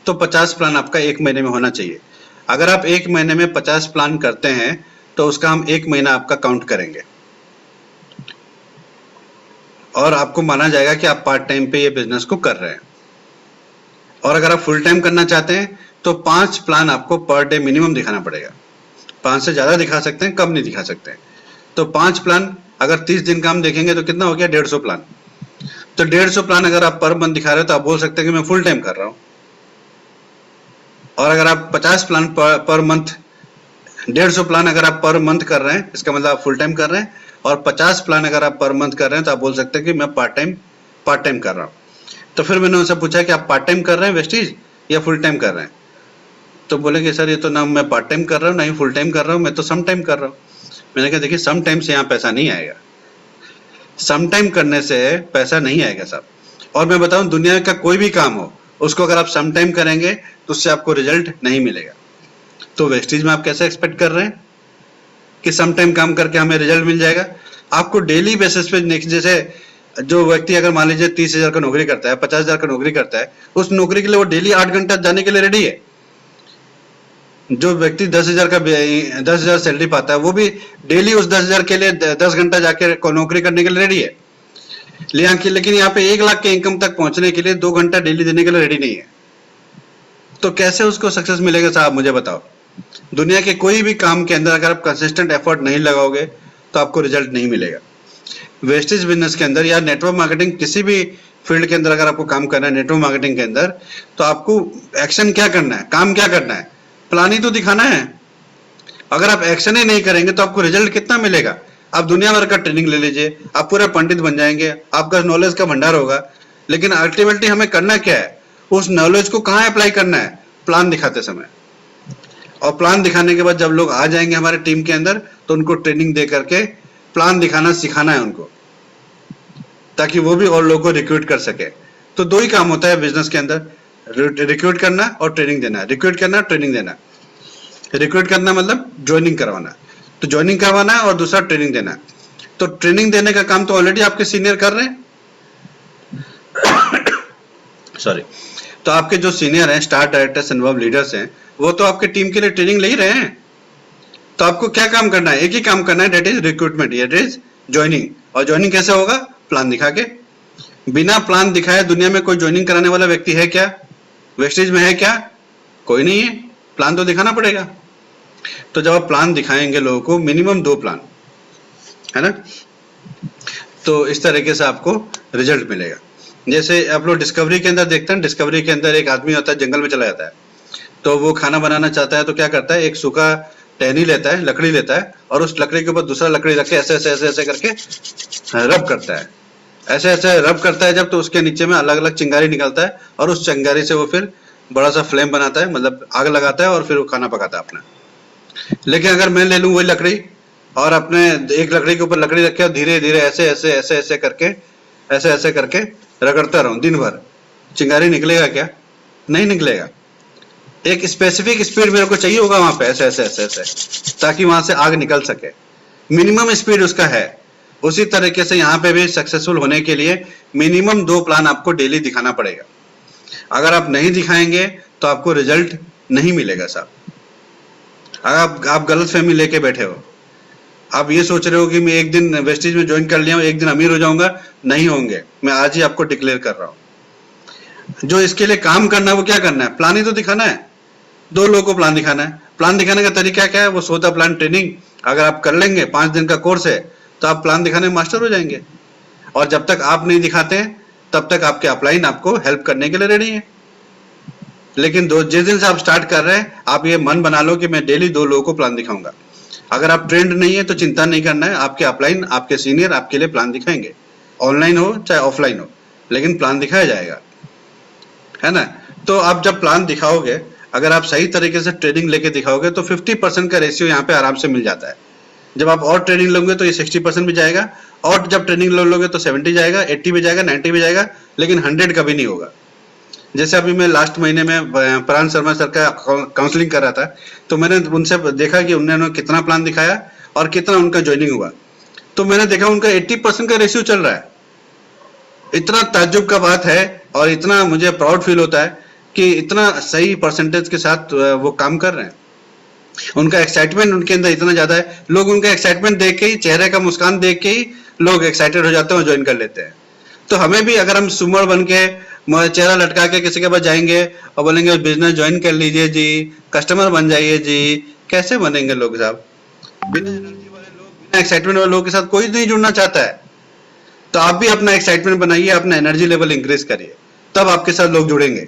तो 50 प्लान आपका 1 महीने में होना चाहिए। अगर आप 1 महीने में 50 प्लान करते हैं तो उसका हम 1 महीना आपका काउंट करेंगे और आपको माना जाएगा कि आप पार्ट टाइम पे ये बिजनेस को कर रहे हैं। और अगर आप फुल टाइम करना चाहते हैं तो 5 प्लान आपको पर डे मिनिमम दिखाना पड़ेगा। 5 से ज्यादा दिखा सकते हैं, कम नहीं दिखा सकते हैं। तो 5 प्लान अगर 30 दिन का हम देखेंगे तो कितना हो गया? 150 प्लान। तो 150 प्लान अगर आप पर मंथ दिखा रहे हो तो आप बोल सकते हैं कि मैं फुल टाइम कर रहा हूं। और अगर आप 50 प्लान पर मंथ, 150 प्लान अगर आप पर मंथ कर रहे हैं, इसका मतलब आप फुल टाइम कर रहे हैं। और 50 प्लान अगर आप पर मंथ कर रहे हैं तो आप बोल सकते हैं कि मैं पार्ट टाइम कर रहा हूं। तो फिर मैंने उनसे पूछा कि आप पार्ट टाइम कर रहे हैं वेस्टीज या फुल टाइम कर रहे हैं? तो बोलेंगे सर ये तो ना मैं पार्ट टाइम कर रहा हूँ ना ही फुल टाइम कर रहा हूँ, मैं तो सम टाइम कर रहा हूँ। मैंने कहा देखिए सम टाइम से यहाँ पैसा नहीं आएगा, सम टाइम करने से पैसा नहीं आएगा साहब। और मैं बताऊं दुनिया का कोई भी काम हो उसको अगर आप सम टाइम करेंगे तो उससे आपको रिजल्ट नहीं मिलेगा। तो वेस्टीज में आप कैसे एक्सपेक्ट कर रहे हैं कि सम टाइम काम करके हमें रिजल्ट मिल जाएगा? आपको डेली बेसिस पे नेक्स्ट, जैसे जो व्यक्ति अगर मान लीजिए 30,000 का नौकरी करता है, 50,000 का नौकरी करता है, उस नौकरी के लिए वो डेली 8 घंटा जाने के लिए रेडी है। जो व्यक्ति 10,000 सैलरी पाता है वो भी डेली उस 10,000 के लिए 10 घंटा जाके नौकरी करने के लिए रेडी है। लेकिन यहाँ पे 1 लाख के इनकम तक पहुंचने के लिए 2 घंटा डेली देने के लिए रेडी नहीं है। तो कैसे उसको सक्सेस मिलेगा साहब, मुझे बताओ। दुनिया के कोई भी काम के अंदर अगर आप कंसिस्टेंट एफर्ट नहीं लगाओगे तो आपको रिजल्ट नहीं मिलेगा। वेस्टेज बिजनेस के अंदर या नेटवर्क मार्केटिंग, किसी भी फील्ड के अंदर अगर आपको काम करना है नेटवर्क मार्केटिंग के अंदर, तो आपको एक्शन क्या करना है, काम क्या करना है? प्लान ही तो दिखाना है। अगर आप एक्शन ही नहीं करेंगे तो आपको रिजल्ट कितना मिलेगा? आप दुनिया भर का ट्रेनिंग ले लीजिए, आप पूरे पंडित बन जाएंगे, आपका नॉलेज का भंडार होगा, लेकिन अल्टीमेटली हमें करना क्या है? उस नॉलेज को कहाँ अप्लाई करना है? प्लान दिखाते समय। और प्लान दिखाने के बाद जब लोग आ जाएंगे हमारे टीम के अंदर तो उनको ट्रेनिंग दे करके प्लान दिखाना सिखाना है उनको, ताकि वो भी और लोगों को रिक्रूट कर सके। तो 2 ही काम होता है बिजनेस के अंदर, रिक्रूट करना और ट्रेनिंग देना। रिक्रूट करना, ट्रेनिंग देना। रिक्रूट करना मतलब ज्वाइनिंग करवाना, तो ज्वाइनिंग करवाना है, और दूसरा ट्रेनिंग देना है। तो ट्रेनिंग देने का काम तो ऑलरेडी आपके सीनियर कर रहे हैं। सॉरी। तो आपके जो सीनियर हैं, स्टार डायरेक्टर्स, अनुभव लीडर्स हैं, वो तो आपके टीम के लिए ट्रेनिंग ले ही रहे हैं। तो आपको क्या काम करना है? एक ही काम करना है, that is recruitment, that is joining. और ज्वाइनिंग कैसे होगा? प्लान दिखा के। बिना प्लान दिखाए दुनिया में कोई ज्वाइनिंग कराने वाला व्यक्ति है क्या? वेस्टेज में है क्या? कोई नहीं है। प्लान तो दिखाना पड़ेगा। तो जब आप प्लान दिखाएंगे लोगों को, मिनिमम 2 प्लान, है ना, तो इस तरीके से आपको रिजल्ट मिलेगा। जैसे आप लोग डिस्कवरी के अंदर देखते हैं, डिस्कवरी के अंदर एक आदमी होता है, जंगल में चला जाता है, तो वो खाना बनाना चाहता है, तो क्या करता है? एक सूखा टहनी लेता है, लकड़ी लेता है, और उस लकड़ी के ऊपर दूसरा लकड़ी रख के ऐसे ऐसे ऐसे ऐसे करके रब करता है। ऐसे ऐसे रब करता है जब, तो उसके नीचे में अलग अलग चिंगारी निकलता है, और उस चिंगारी से वो फिर बड़ा सा फ्लेम बनाता है, मतलब आग लगाता है, और फिर वो खाना पकाता है अपना। लेकिन अगर मैं ले लूं वही लकड़ी और अपने एक लकड़ी के ऊपर लकड़ी रखे और धीरे धीरे ऐसे ऐसे ऐसे ऐसे करके रगड़ता रहूं दिन भर, चिंगारी निकलेगा क्या? नहीं निकलेगा। एक स्पेसिफिक स्पीड मेरे को चाहिए होगा वहां पे, ऐसे ऐसे ऐसे ऐसे, ताकि वहां से आग निकल सके। मिनिमम स्पीड उसका है। उसी तरीके से यहाँ पे भी सक्सेसफुल होने के लिए मिनिमम 2 प्लान आपको डेली दिखाना पड़ेगा। अगर आप नहीं दिखाएंगे तो आपको रिजल्ट नहीं मिलेगा साहब। आप गलत फहमी लेके बैठे हो, आप ये सोच रहे हो कि मैं एक दिन वेस्टेज में ज्वाइन कर लिया हूं, एक दिन अमीर हो जाऊंगा। नहीं होंगे, मैं आज ही आपको डिक्लेयर कर रहा हूं। जो इसके लिए काम करना है वो क्या करना है? प्लान ही तो दिखाना है। 2 लोगों को प्लान दिखाना है। प्लान दिखाने का तरीका क्या है? वो 100 प्लान ट्रेनिंग अगर आप कर लेंगे, 5 दिन का कोर्स है, तो आप प्लान दिखाने में मास्टर हो जाएंगे। और जब तक आप नहीं दिखाते हैं तब तक आपके अपलाइन आपको हेल्प करने के लिए रेडी है। लेकिन जिस दिन से आप स्टार्ट कर रहे हैं, आप ये मन बना लो कि मैं डेली 2 लोगों को प्लान दिखाऊंगा। अगर आप ट्रेंड नहीं है तो चिंता नहीं करना है, आपके अपलाइन, आपके सीनियर आपके लिए प्लान दिखाएंगे, ऑनलाइन हो चाहे ऑफलाइन हो, लेकिन प्लान दिखाया जाएगा, है ना। तो आप जब प्लान दिखाओगे, अगर आप सही तरीके से ट्रेडिंग लेके दिखाओगे तो 50% का रेशियो यहाँ पे आराम से मिल जाता है। जब आप और ट्रेनिंग लोगे तो ये 60% भी जाएगा, और जब ट्रेनिंग लोगे तो 70 जाएगा, 80 भी जाएगा, 90 भी जाएगा, लेकिन 100 कभी नहीं होगा। जैसे अभी मैं लास्ट महीने में प्राण शर्मा सर का काउंसलिंग कर रहा था, तो मैंने उनसे देखा कि उन्होंने कितना प्लान दिखाया और कितना उनका ज्वाइनिंग हुआ। तो मैंने देखा उनका 80% का रेशियो चल रहा है। इतना ताज्जुब का बात है और इतना मुझे प्राउड फील होता है कि इतना सही परसेंटेज के साथ वो काम कर रहे हैं। उनका एक्साइटमेंट उनके अंदर इतना ज्यादा है, लोग उनका एक्साइटमेंट देख के ही, चेहरे का मुस्कान देख के ही लोग एक्साइटेड हो जाते हैं और ज्वाइन कर लेते हैं। तो हमें भी, अगर हम सुमड़ बन के चेहरा लटका के किसी के पास जाएंगे और बोलेंगे बिजनेस ज्वाइन कर लीजिए जी, कस्टमर बन जाइए जी, कैसे बनेंगे लोग साहब? बिना एनर्जी वाले लोग, बिना एक्साइटमेंट वाले लोगों के साथ कोई नहीं जुड़ना चाहता है। तो आप भी अपना एक्साइटमेंट बनाइए, अपना एनर्जी लेवल इंक्रीज करिए, तब आपके साथ लोग जुड़ेंगे,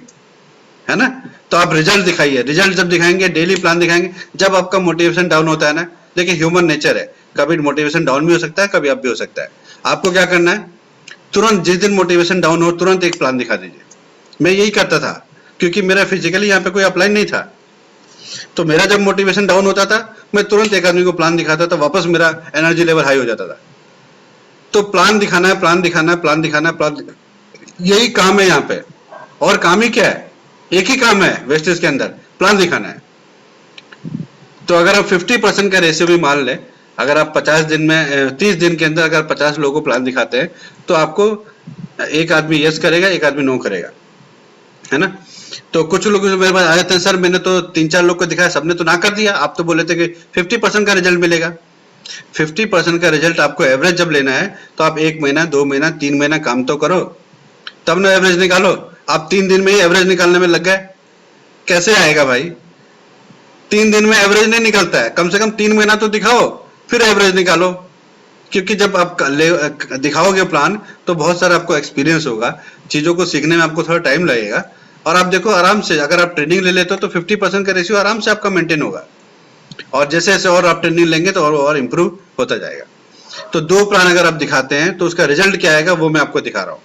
है ना। तो आप रिजल्ट दिखाइए, रिजल्ट जब दिखाएंगे, डेली प्लान दिखाएंगे, जब आपका मोटिवेशन डाउन होता है ना, देखिए ह्यूमन नेचर है, कभी मोटिवेशन डाउन भी हो सकता है, कभी अप भी हो सकता है। आपको क्या करना है, तुरंत जिस दिन मोटिवेशन डाउन हो तुरंत एक प्लान दिखा दीजिए। मैं यही करता था, क्योंकि मेरा फिजिकली यहाँ पे कोई अपलाइन नहीं था। तो मेरा जब मोटिवेशन डाउन होता था, मैं तुरंत एक आदमी को प्लान दिखाता था, वापस मेरा एनर्जी लेवल हाई हो जाता था। तो प्लान दिखाना है, प्लान दिखाना है, प्लान दिखाना है, प्लान, यही काम है यहाँ पे। और काम ही क्या है, एक ही काम है वेस्टेज के अंदर, प्लान दिखाना है। तो अगर आप 50% का रेशियो भी मान ले, अगर आप 50 दिन में 30 दिन के अंदर अगर 50 लोगों को प्लान दिखाते हैं, तो आपको एक आदमी यस करेगा, एक आदमी नो करेगा, है ना। तो कुछ लोग मेरे पास आए थे, सर मैंने तो 3-4 लोग को दिखाया, सबने तो ना कर दिया, आप तो बोले थे कि 50% का रिजल्ट मिलेगा। 50% का रिजल्ट आपको एवरेज जब लेना है तो आप 1 महीना, 2 महीना, 3 महीना काम तो करो, तब ना एवरेज निकालो। आप 3 दिन में ही एवरेज निकालने में लग गए, कैसे आएगा भाई? 3 दिन में एवरेज नहीं निकलता है, कम से कम 3 महीना तो दिखाओ, फिर एवरेज निकालो। क्योंकि जब आप दिखाओगे प्लान तो बहुत सारा आपको एक्सपीरियंस होगा, चीजों को सीखने में आपको थोड़ा टाइम लगेगा। और आप देखो आराम से, अगर आप ट्रेनिंग ले लेते हो तो 50% का रेशियो आराम से आपका मेंटेन होगा, और जैसे जैसे और आप ट्रेनिंग लेंगे तो और इंप्रूव होता जाएगा। तो 2 प्लान अगर आप दिखाते हैं तो उसका रिजल्ट क्या आएगा वो मैं आपको दिखा रहा हूं।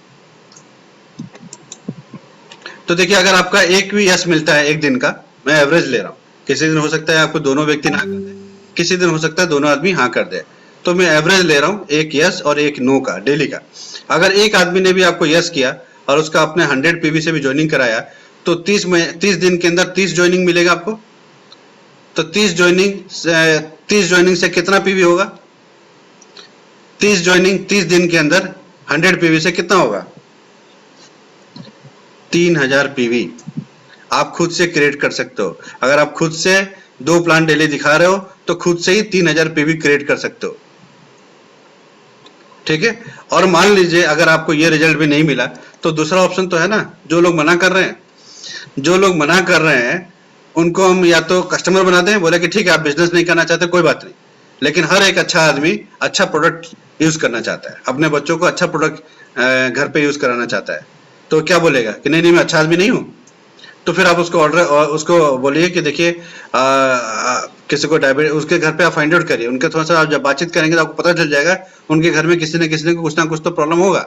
तो देखिए, अगर आपका एक भी यस मिलता है एक दिन का, मैं एवरेज ले रहा हूँ, किसी दिन हो सकता है आपको दोनों व्यक्ति ना कर दे, किसी दिन हो सकता है दोनों आदमी हाँ कर दे, तो मैं एवरेज ले रहा हूँ, एक यस और एक नो का डेली का। अगर एक आदमी ने भी आपको यस किया और उसका अपने 100 पीवी से भी ज्वाइनिंग कराया, तो 30 दिन के अंदर 30 ज्वाइनिंग मिलेगा आपको। तो 30 ज्वाइनिंग से कितना पीवी होगा? 30 ज्वाइनिंग 30 दिन के अंदर 100 पीवी से कितना होगा? 3000 पीवी आप खुद से क्रिएट कर सकते हो। अगर आप खुद से 2 प्लान डेली दिखा रहे हो तो खुद से ही 3000 पीवी क्रिएट कर सकते हो, ठीक है। और मान लीजिए अगर आपको ये रिजल्ट भी नहीं मिला तो दूसरा ऑप्शन तो है ना, जो लोग मना कर रहे हैं, जो लोग मना कर रहे हैं उनको हम या तो कस्टमर बना दें, बोले कि ठीक है आप बिजनेस नहीं करना चाहते कोई बात नहीं, लेकिन हर एक अच्छा आदमी अच्छा प्रोडक्ट यूज करना चाहता है, अपने बच्चों को अच्छा प्रोडक्ट घर पे यूज कराना चाहता है, तो क्या बोलेगा कि नहीं नहीं मैं अच्छा आदमी नहीं हूँ। तो फिर आप उसको ऑर्डर, उसको बोलिए कि देखिए किसी को डायबिटीज, उसके घर पे आप फाइंड आउट करिए, उनके थोड़ा सा आप जब बातचीत करेंगे तो आपको पता चल जाएगा उनके घर में किसी न कुछ ना कुछ तो प्रॉब्लम होगा।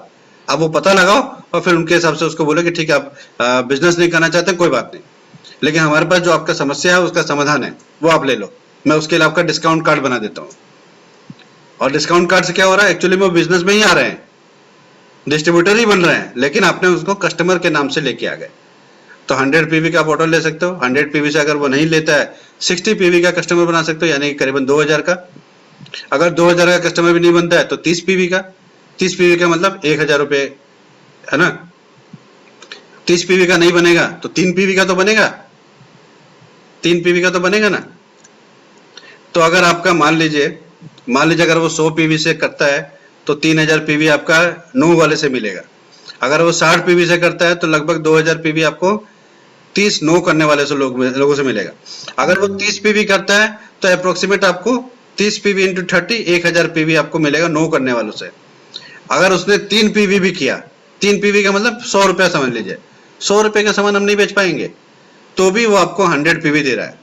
आप वो पता लगाओ और फिर उनके हिसाब से उसको बोलो कि ठीक है आप बिजनेस नहीं करना चाहते कोई बात नहीं, लेकिन हमारे पास जो आपका समस्या है उसका समाधान है वो आप ले लो, मैं उसके लिए आपका डिस्काउंट कार्ड बना देता हूँ। और डिस्काउंट कार्ड से क्या हो रहा है, एक्चुअली वो बिजनेस में ही आ रहे हैं, डिस्ट्रीब्यूटर ही बन रहे हैं, लेकिन आपने उसको कस्टमर के नाम से लेके आ गए। तो 100 पीवी का आप ऑर्डर ले सकते हो, 100 पीवी से अगर वो नहीं लेता है 60 पीवी का कस्टमर बना सकते हो, यानी करीबन 2000 का। अगर 2000 का कस्टमर भी नहीं बनता है तो 30 पीवी का, 30 पीवी का मतलब 1000 रुपए, है ना। 30 पीवी का नहीं बनेगा तो 3 पीवी का तो बनेगा, 3 पीवी का तो बनेगा ना। तो अगर आपका मान लीजिए अगर वो 100 पीवी से करता है तो 3000 पीवी आपका 9 वाले से मिलेगा। अगर वो 60 पीवी से करता है तो लगभग 2000 पीवी आपको 30 नो करने वाले से लोगों से मिलेगा। अगर वो 30 पीवी करता है तो अप्रोक्सीमेट आपको 30 पीवी इंटू 30 1000 पीवी आपको मिलेगा नो करने वालों से। अगर उसने 3 पीवी भी किया, 3 पीवी का मतलब 100 रुपया समझ लीजिए, 100 रुपए का सामान हम नहीं बेच पाएंगे, तो भी वो आपको 100 पीवी दे रहा है।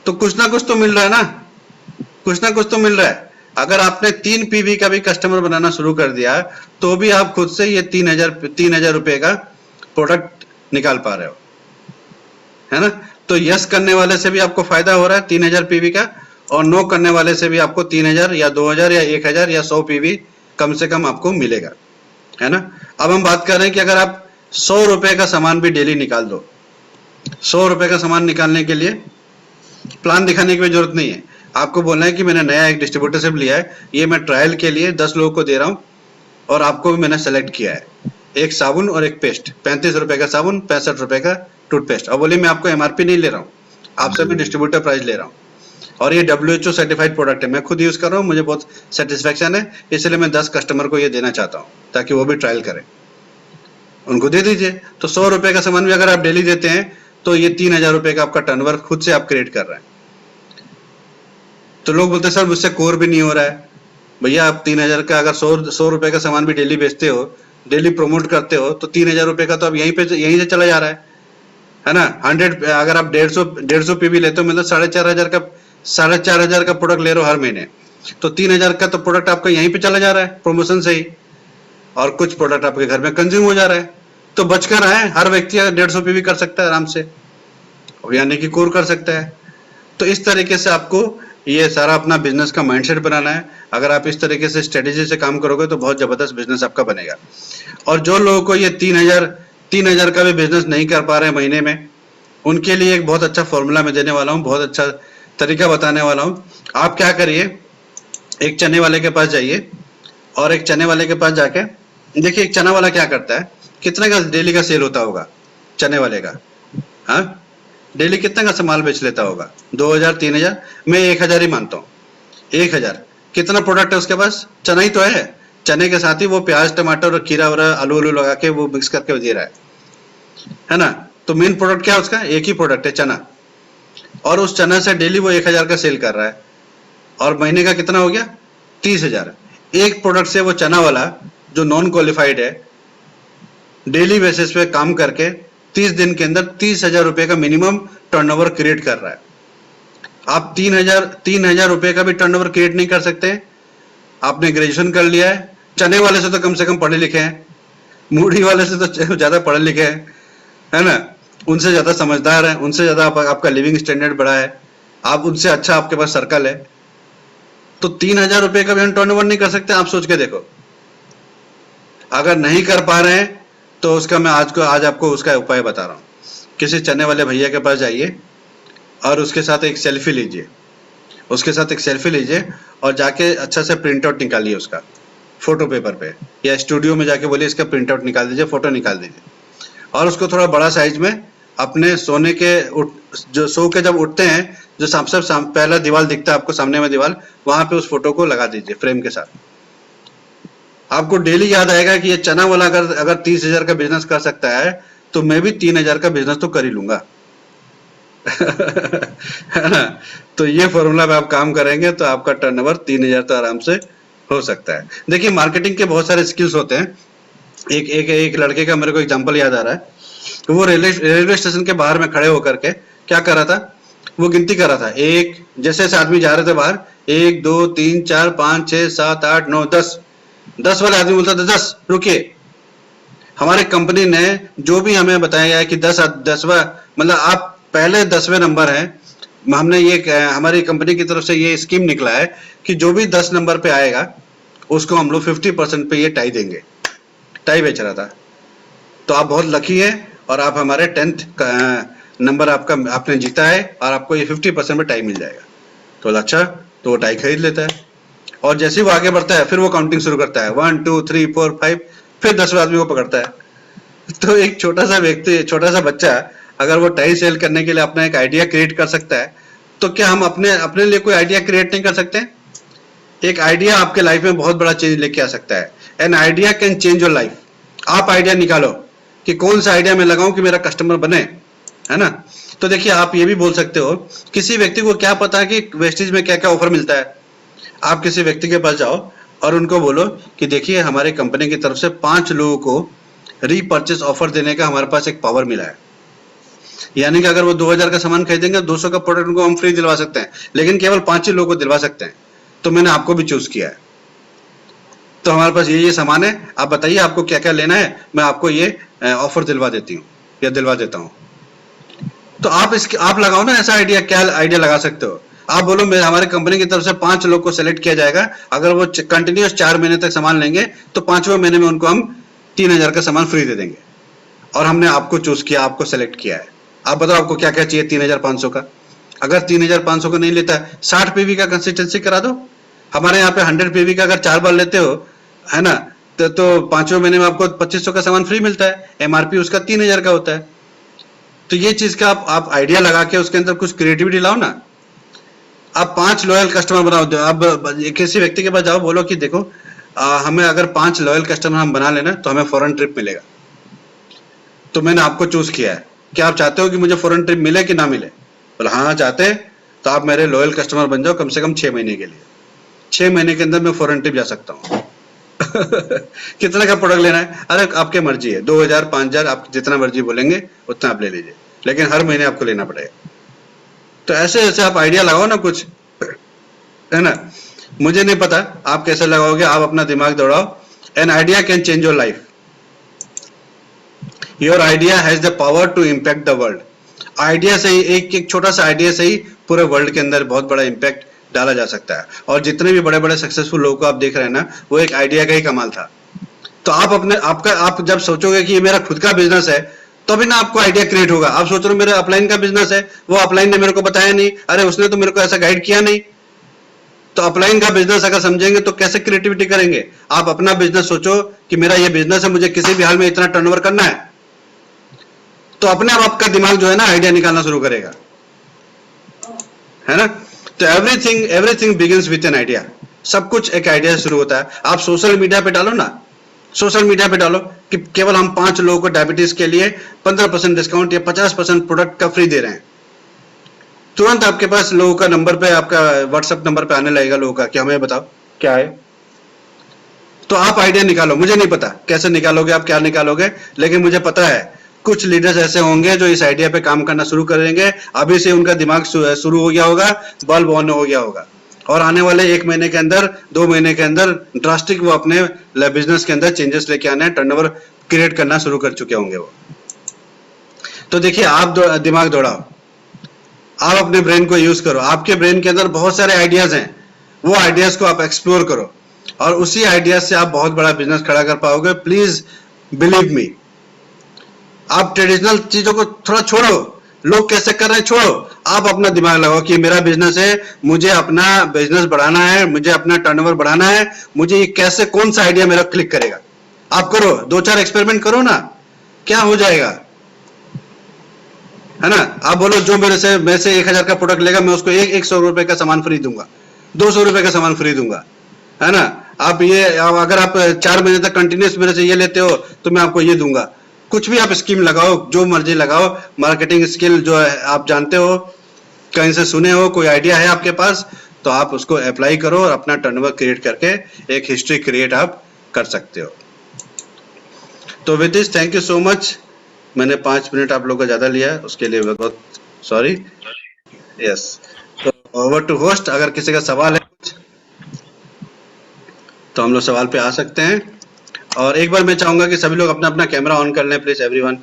तो कुछ ना कुछ तो मिल रहा है ना, कुछ ना कुछ तो मिल रहा है। अगर आपने 3 पीवी का भी कस्टमर बनाना शुरू कर दिया, तो भी आप खुद से ये 3000 रुपए का प्रोडक्ट निकाल पा रहे हो, है ना। तो यस करने वाले से भी आपको फायदा हो रहा है 3000 पीवी का, और नो करने वाले से भी आपको 3000 या 2000 या 1000 या 100 पीवी कम से कम आपको मिलेगा, है ना। अब हम बात कर रहे हैं कि अगर आप 100 रुपए का सामान भी डेली निकाल दो, 100 रुपए का सामान निकालने के लिए प्लान दिखाने की भी जरूरत नहीं है। आपको बोलना है कि मैंने नया एक डिस्ट्रीब्यूटरशिप लिया है, ये मैं ट्रायल के लिए 10 लोगों को दे रहा हूँ, और आपको भी मैंने सेलेक्ट किया है, एक साबुन और एक पेस्ट, 35 रुपए का साबुन, 65 रुपए का टूथपेस्ट। और बोलिए मैं आपको एमआरपी नहीं ले रहा हूँ, आपसे भी डिस्ट्रीब्यूटर प्राइस ले रहा हूँ, और ये WHO सर्टिफाइड प्रोडक्ट है, मैं खुद यूज कर रहा हूँ, मुझे बहुत सेटिस्फेक्शन है, इसलिए मैं 10 कस्टमर को ये देना चाहता हूँ ताकि वो भी ट्रायल करें, उनको दे दीजिए। तो 100 रुपए का सामान भी अगर आप डेली देते हैं, तो ये 3000 रुपए का आपका टर्नओवर खुद से आप क्रिएट कर रहे हैं। तो लोग बोलते हैं सर मुझसे कोर भी नहीं हो रहा है। भैया आप 3000 का अगर 100 रुपए का सामान भी डेली बेचते हो, डेली प्रमोट करते हो, तो 3000 रुपए का तो अब यहीं से चला जा रहा है ना। 100 अगर आप 150 पीवी लेते हो, मतलब 4500 का प्रोडक्ट ले रहे हो हर महीने, तो 3000 का तो प्रोडक्ट आपका यहीं पे चला जा रहा है प्रमोशन से ही, और कुछ प्रोडक्ट आपके घर में कंज्यूम हो जा रहा है। तो बचकर आए, हर व्यक्ति 150 पीवी कर सकता है आराम से, यानी कि कोर कर सकता है। तो इस तरीके से आपको ये सारा अपना बिजनेस का माइंडसेट बनाना है। अगर आप इस तरीके से स्ट्रेटेजी से काम करोगे तो बहुत जबरदस्त बिजनेस आपका बनेगा। और जो लोगों को ये 3000 का भी बिजनेस नहीं कर पा रहे हैं महीने में, उनके लिए एक बहुत अच्छा फॉर्मूला मैं देने वाला हूँ, बहुत अच्छा तरीका बताने वाला हूँ। आप क्या करिए, एक चने वाले के पास जाइए, और एक चने वाले के पास जाके देखिए एक चना वाला क्या करता है, कितने का डेली का सेल होता होगा चने वाले का, हाँ डेली कितने का सामान बेच लेता होगा, 2000 3000, मैं 1000 ही मानता हूँ। 1000 कितना प्रोडक्ट है उसके पास, चना ही तो है, चने के साथ ही वो प्याज टमाटर और खीरा और आलू लगा के वो मिक्स करके दे रहा है ना। तो मेन प्रोडक्ट क्या है उसका, एक ही प्रोडक्ट है चना, और उस चना से डेली वो 1000 का सेल कर रहा है, और महीने का कितना हो गया 30,000। एक प्रोडक्ट से वो चना वाला जो नॉन क्वालिफाइड है, डेली बेसिस पे काम करके 30 दिन के अंदर 30,000 रुपए का मिनिमम टर्नओवर क्रिएट कर रहा है। आप 3000 रुपए का भी टर्नओवर क्रिएट नहीं कर सकते। आपने ग्रेजुएशन कर लिया है, चने वाले से तो कम से कम पढ़े लिखे हैं, मूढ़ी वाले से तो ज्यादा पढ़े लिखे हैं, है ना, उनसे ज्यादा समझदार है, उनसे ज्यादा आपका लिविंग स्टैंडर्ड बड़ा है, आप उनसे अच्छा आपके पास सर्कल है। तो 3000 रुपए का भी हम टर्नओवर नहीं कर सकते। आप सोच के देखो, अगर नहीं कर पा रहे हैं तो उसका मैं आज आपको उसका उपाय बता रहा हूँ। किसी चने वाले भैया के पास जाइए और उसके साथ एक सेल्फी लीजिए, और जाके अच्छा से प्रिंट आउट निकालिए उसका फोटो पेपर पे, या स्टूडियो में जाके बोलिए इसका प्रिंट आउट निकाल दीजिए, फोटो निकाल दीजिए, और उसको थोड़ा बड़ा साइज में अपने सोने के जो सो के जब उठते हैं, जो सबसे पहला दीवार दिखता है आपको सामने में दीवार, वहां पे उस फोटो को लगा दीजिए फ्रेम के साथ। आपको डेली याद आएगा कि ये चना वाला अगर 30,000 का बिजनेस कर सकता है, तो मैं भी 3000 का बिजनेस तो कर ही लूंगा। है ना। तो ये फॉर्मूला में आप काम करेंगे तो आपका टर्नओवर 3000 तो आराम से हो सकता है। देखिए मार्केटिंग के बहुत सारे स्किल्स होते हैं। एक लड़के का मेरे को एग्जांपल याद आ रहा है। तो वो रेलवे स्टेशन के बाहर में खड़े होकर के क्या कर रहा था, वो गिनती कर रहा था। एक जैसे आदमी जा रहे थे बाहर, 1 2 3 4 5 6 7 8 9 10 वाले आदमी बोलता था 10 रुकिए। हमारे कंपनी ने जो भी हमें बताया गया है कि 10वां मतलब आप पहले 10वें नंबर है। हमने ये हमारी कंपनी की तरफ से ये स्कीम निकला है कि जो भी 10 नंबर पे आएगा उसको हम लोग 50% पे ये टाई देंगे। टाई बेच रहा था। तो आप बहुत लकी हैं और आप हमारे 10th नंबर आपने जीता है और आपको ये 50% में टाई मिल जाएगा। तो अच्छा, तो वो टाई खरीद लेता है और जैसे ही वो आगे बढ़ता है फिर वो काउंटिंग शुरू करता है 1 2 3 4 5, फिर 10वें आदमी को पकड़ता है। तो एक छोटा सा बच्चा अगर वो टाई सेल करने के लिए अपना एक आइडिया क्रिएट कर सकता है, तो क्या हम अपने लिए कोई आइडिया क्रिएट नहीं कर सकते? एक आइडिया आपके लाइफ में बहुत बड़ा चेंज लेके आ सकता है। N idea can change your life. आप आइडिया निकालो कि कौन सा आइडिया मैं लगाऊं कि मेरा कस्टमर बने, है ना। तो देखिए आप ये भी बोल सकते हो, किसी व्यक्ति को क्या पता है कि वेस्टेज में क्या क्या ऑफर मिलता है। आप किसी व्यक्ति के पास जाओ और उनको बोलो कि देखिए हमारे कंपनी की तरफ से 5 लोगों को रीपर्चेस ऑफर देने का हमारे पास एक पावर मिला है। यानी कि अगर वो 2000 का सामान खरीदेंगे 200 का प्रोडक्ट उनको हम फ्री दिलवा सकते हैं, लेकिन केवल 5 ही लोगों को दिलवा सकते हैं। तो मैंने आपको भी चूज किया है। तो हमारे पास ये सामान है, आप बताइए आपको क्या क्या लेना है, मैं आपको ये ऑफर दिलवा देती हूँ या दिलवा देता हूँ। तो आप लगाओ ना ऐसा आइडिया, क्या आइडिया लगा सकते हो। आप बोलो मेरे हमारे कंपनी की तरफ से 5 लोग को सेलेक्ट किया जाएगा, अगर वो कंटिन्यूस 4 महीने तक सामान लेंगे तो 5वें महीने में उनको हम 3000 का सामान फ्री दे देंगे। और हमने आपको चूज किया, आपको सेलेक्ट किया है। आप बताओ आपको क्या क्या चाहिए 3500 का। अगर 3500 का नहीं लेता है, 60 पीवी का कंसिस्टेंसी करा दो। हमारे यहाँ पे 100 पीवी का अगर 4 बार लेते हो, है ना, तो 5वें महीने में आपको 2500 का सामान फ्री मिलता है। एमआरपी उसका 3000 का होता है। तो ये चीज का आप आइडिया लगा के उसके अंदर कुछ क्रिएटिविटी लाओ ना। आप 5 लॉयल कस्टमर बनाओ दो। आप किसी व्यक्ति के पास जाओ, बोलो कि देखो हमें अगर 5 लॉयल कस्टमर हम बना लेना तो हमें फॉरेन ट्रिप मिलेगा। तो मैंने आपको चूज किया है, क्या आप चाहते हो कि मुझे फॉरेन ट्रिप मिले कि ना मिले। बोला हाँ चाहते हैं, तो आप मेरे लॉयल कस्टमर बन जाओ कम से कम 6 महीने के लिए। 6 महीने के अंदर मैं फॉरेन ट्रिप जा सकता हूँ। कितना का प्रोडक्ट लेना है, अरे आपके मर्जी है, 2000 5000 आप जितना मर्जी बोलेंगे उतना आप ले लीजिए, लेकिन हर महीने आपको लेना पड़ेगा। तो ऐसे ऐसे आप आइडिया लगाओ ना कुछ, है ना। मुझे नहीं पता आप कैसे लगाओगे, आप अपना दिमाग दौड़ाओ। An idea can change your life. Your idea has the power to impact the world. Idea से ही, एक छोटा सा आइडिया से ही पूरे वर्ल्ड के अंदर बहुत बड़ा इम्पैक्ट डाला जा सकता है। और जितने भी बड़े बड़े सक्सेसफुल लोगों को आप देख रहे हैं ना, वो एक आइडिया का ही कमाल था। तो आप जब सोचोगे कि ये मेरा खुद का बिजनेस है, तो भी ना आपको आइडिया क्रिएट होगा। आप सोच रहे हो मेरा अपलाइन का बिजनेस है, वो अपलाइन ने मेरे को बताया नहीं, अरे उसने तो मेरे को ऐसा गाइड किया नहीं। तो अपलाइन का बिजनेस अगर समझेंगे तो कैसे क्रिएटिविटी करेंगे। आप अपना बिजनेस सोचो कि मेरा ये बिजनेस है, मुझे किसी भी हाल में इतना टर्नओवर करना है, तो अपने आप आपका दिमाग जो है ना आइडिया निकालना शुरू करेगा, है ना। तो everything begins with an idea. सब कुछ एक आइडिया से शुरू होता है। आप सोशल मीडिया पे डालो ना, सोशल मीडिया पे डालो कि केवल हम 5 लोगों को डायबिटीज के लिए 15% डिस्काउंट या 50% प्रोडक्ट का फ्री दे रहे हैं। तुरंत आपके पास लोगों का नंबर पे, आपका व्हाट्सएप नंबर पे आने लगेगा लोगों का कि हमें बताओ क्या है। तो आप आइडिया निकालो। मुझे नहीं पता कैसे निकालोगे, आप क्या निकालोगे, लेकिन मुझे पता है कुछ लीडर्स ऐसे होंगे जो इस आइडिया पे काम करना शुरू कर देंगे। अभी से उनका दिमाग शुरू हो गया होगा, बल्ब ऑन हो गया होगा, और आने वाले 1 महीने के अंदर, 2 महीने के अंदर ड्रास्टिक वो अपने बिजनेस के अंदर चेंजेस लेके आने, टर्नओवर क्रिएट करना शुरू कर चुके होंगे वो। तो देखिए, आप दिमाग दौड़ाओ, आप अपने ब्रेन को यूज करो। आपके ब्रेन के अंदर बहुत सारे आइडियाज हैं, वो आइडियाज को आप एक्सप्लोर करो और उसी आइडियाज से आप बहुत बड़ा बिजनेस खड़ा कर पाओगे। Please believe me. आप ट्रेडिशनल चीजों को थोड़ा छोड़ो, लोग कैसे कर रहे हैं छोड़ो, आप अपना दिमाग लगाओ कि मेरा बिजनेस है, मुझे अपना बिजनेस बढ़ाना है, मुझे अपना टर्नओवर बढ़ाना है, मुझे ये कैसे, कौन सा आइडिया मेरा क्लिक करेगा। आप करो, 2-4 एक्सपेरिमेंट करो ना, क्या हो जाएगा, है ना। आप बोलो जो मेरे से 1000 का प्रोडक्ट लेगा मैं उसको 100 रुपए का सामान फ्री दूंगा, 200 रुपए का सामान फ्री दूंगा, है ना। आप अगर आप 4 महीने तक कंटिन्यूस मेरे से ये लेते हो तो मैं आपको ये दूंगा। कुछ भी आप स्कीम लगाओ, जो मर्जी लगाओ। मार्केटिंग स्किल जो है आप जानते हो, कहीं से सुने हो, कोई आइडिया है आपके पास, तो आप उसको अप्लाई करो और अपना टर्नओवर क्रिएट करके एक हिस्ट्री क्रिएट आप कर सकते हो। तो with this, thank you so much. मैंने 5 मिनट आप लोगों का ज्यादा लिया, उसके लिए बहुत सॉरी। यस, तो ओवर टू होस्ट। अगर किसी का सवाल है कुछ तो हम लोग सवाल पे आ सकते हैं। और एक बार मैं चाहूंगा कि सभी लोग अपना अपना कैमरा ऑन कर लें, प्लीज एवरीवन।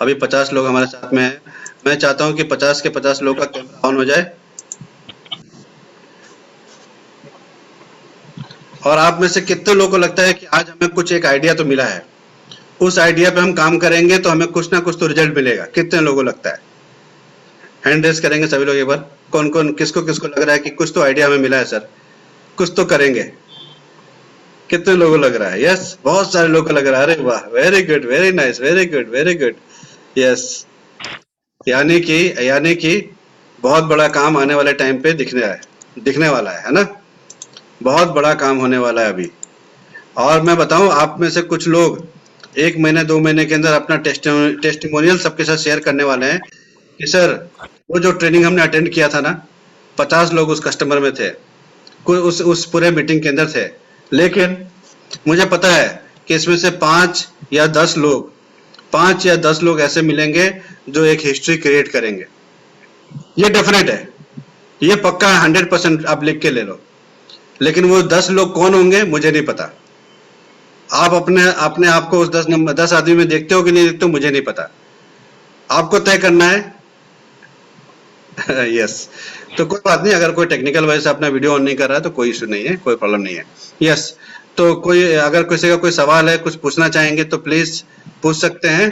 अभी 50 लोग हमारे साथ में हैं, मैं चाहता हूं कि 50 के 50 लोग का कैमरा ऑन हो जाए। और आप में से कितने लोगों को लगता है कि आज हमें कुछ एक आइडिया तो मिला है, उस आइडिया पे हम काम करेंगे तो हमें कुछ ना कुछ तो रिजल्ट मिलेगा। कितने लोगों को लगता है? हैंड रेस करेंगे सभी लोग एक बार। कौन कौन, किसको किसको लग रहा है कि कुछ तो आइडिया हमें मिला है सर, कुछ तो करेंगे। कितने लोगों को लग रहा है? यस, बहुत सारे लोगों को लग रहा है। अरे वाह, very good, very nice, very good, very good. Yes, यानी कि बहुत बड़ा काम आने वाले टाइम पे दिखने वाला है ना। बहुत बड़ा काम होने वाला है अभी। और मैं बताऊं, आप में से कुछ लोग 1 महीने 2 महीने के अंदर अपना टेस्टिमोनियल सबके साथ शेयर करने वाले हैं कि सर वो जो ट्रेनिंग हमने अटेंड किया था ना, 50 लोग उस कस्टमर में थे, कोई उस पूरे मीटिंग के अंदर थे, लेकिन मुझे पता है कि इसमें से 5 या 10 लोग ऐसे मिलेंगे जो एक हिस्ट्री क्रिएट करेंगे। ये डेफिनेट है, ये पक्का 100% आप लिख के ले लो। लेकिन वो 10 लोग कौन होंगे मुझे नहीं पता। आप अपने आप को उस 10 आदमी में देखते हो कि नहीं देखते हो मुझे नहीं पता, आपको तय करना है। यस तो कोई बात नहीं, अगर कोई टेक्निकल वजह से अपना वीडियो ऑन नहीं कर रहा है तो कोई इशू नहीं है, कोई प्रॉब्लम नहीं है। यस तो कोई अगर किसी का कोई सवाल है, कुछ पूछना चाहेंगे तो प्लीज पूछ सकते हैं।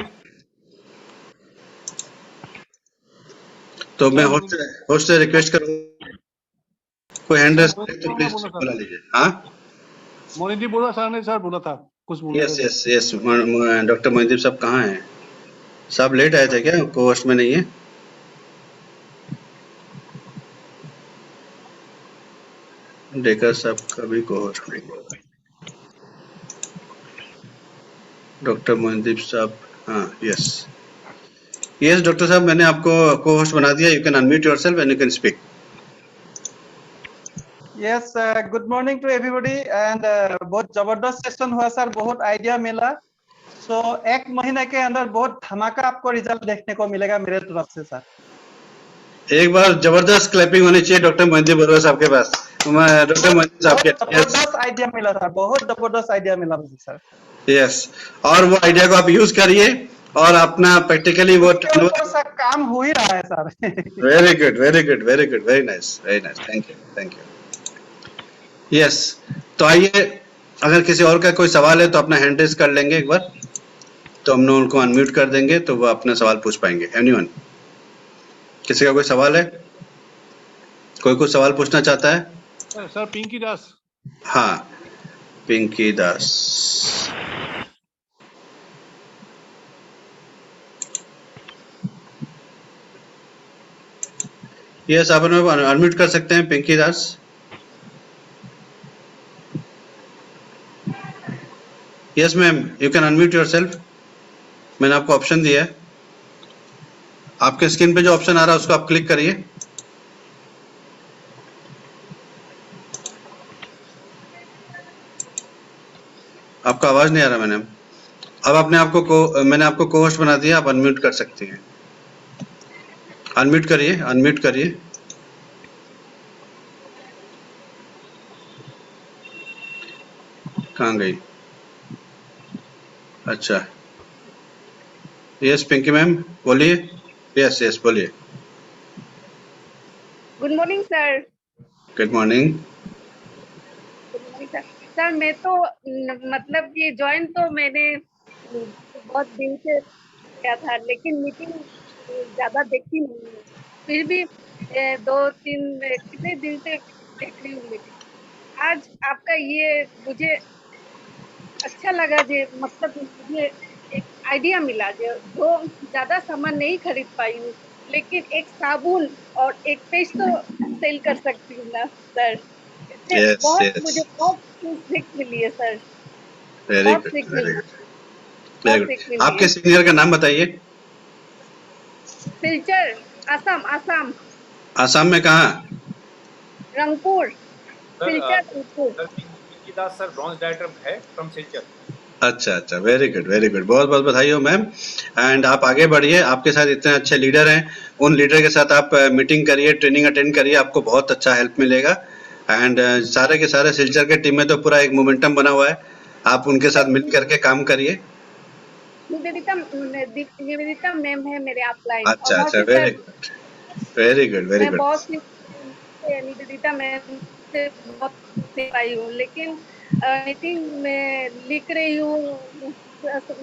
तो मैं होस्ट से रिक्वेस्ट करूंगा, कोई हैंड रेस करे तो प्लीज बुला लीजिए। हाँ मोनिदीप बोला सर ने, सर बोला था कुछ बोल यस यस यस डॉक्टर मोहिदीप साहब कहाँ हैं? साहब लेट आए थे क्या? को होस्ट में नहीं है? डेकर साहब का भी को होस्ट नहीं है। डॉक्टर मोहिदीप साहब, हाँ यस यस डॉक्टर साहब, मैंने आपको को होस्ट बना दिया। You can unmute yourself and you can speak. Yes good morning to everybody and बहुत जबरदस्त सेशन हुआ सर, बहुत आइडिया मिला। सो 1 महीने के अंदर बहुत धमाका आपको रिजल्ट देखने को मिलेगा मेरे तरफ से सर। एक बार जबरदस्त क्लैपिंग होनी चाहिए डॉक्टर मोहिदीप बरुआ साहब के पास। डॉक्टर मोहिदीप साहब के जबरदस्त आइडिया मिला था, बहुत जबरदस्त आइडिया मिला मुझे सर। यस और वो आइडिया को आप यूज करिए और अपना प्रैक्टिकली वो काम हो ही रहा है sir. Very good very good very good, very nice very nice, thank you. Yes तो आइए, अगर किसी और का कोई सवाल है तो अपना हैंड रेज कर लेंगे एक बार, तो हम लोग उनको अनम्यूट कर देंगे तो वो अपना सवाल पूछ पाएंगे। एनीवन, किसी का कोई सवाल है? कोई कुछ सवाल पूछना चाहता है? सर पिंकी दास। हाँ पिंकी दास, यस आप अनम्यूट कर सकते हैं Pinki Das. Yes ma'am you can unmute yourself, मैंने आपको ऑप्शन दिया है। आपके स्क्रीन पे जो ऑप्शन आ रहा है उसको आप क्लिक करिए। आपका आवाज नहीं आ रहा मैडम। अब मैंने आपको को होस्ट बना दिया, आप अनम्यूट कर सकती हैं। अनम्यूट करिए। कहाँ गई? अच्छा यस पिंकी मैम बोलिए। यस बोलिए। Good morning sir. Good morning sir. Sir मैं तो मतलब ये ज्वाइन तो मैंने बहुत दिन से किया था, लेकिन मीटिंग ज्यादा देखी नहीं है। फिर भी 2-3 कितने दिन से देख रही हूँ, लेकिन आज आपका ये मुझे अच्छा लगा। मतलब मुझे एक आइडिया मिला जो ज्यादा सामान नहीं खरीद पाई हूँ, लेकिन एक साबुन और एक पेस्ट तो सेल कर सकती हूँ ना सर। मुझे बहुत सीख मिली है सर। Very good. आपके सीनियर का नाम बताइए। सिलचर, आसाम। आसाम में कहाँ? Rangpur. Silchar Rangpur. Sir bronze director है फ्रॉम सिलचर। अच्छा वेरी गुड, बहुत बधाई हो मैम। एंड आप आगे बढ़िए, आपके साथ इतने अच्छे लीडर हैं, उन लीडर के साथ आप मीटिंग करिए, ट्रेनिंग अटेंड करिए, आपको बहुत अच्छा हेल्प मिलेगा। एंड सारे के सारे सिलचर के टीम में तो पूरा एक मोमेंटम बना हुआ है, आप उनके साथ मिल करके काम करिए। निवेदिता मैम है मेरे अपलाइन। अच्छा वेरी गुड। मैं बॉस निवेदिता मैम से बहुत सीख पाई हूँ, लेकिन मीटिंग में लिख रही हूँ,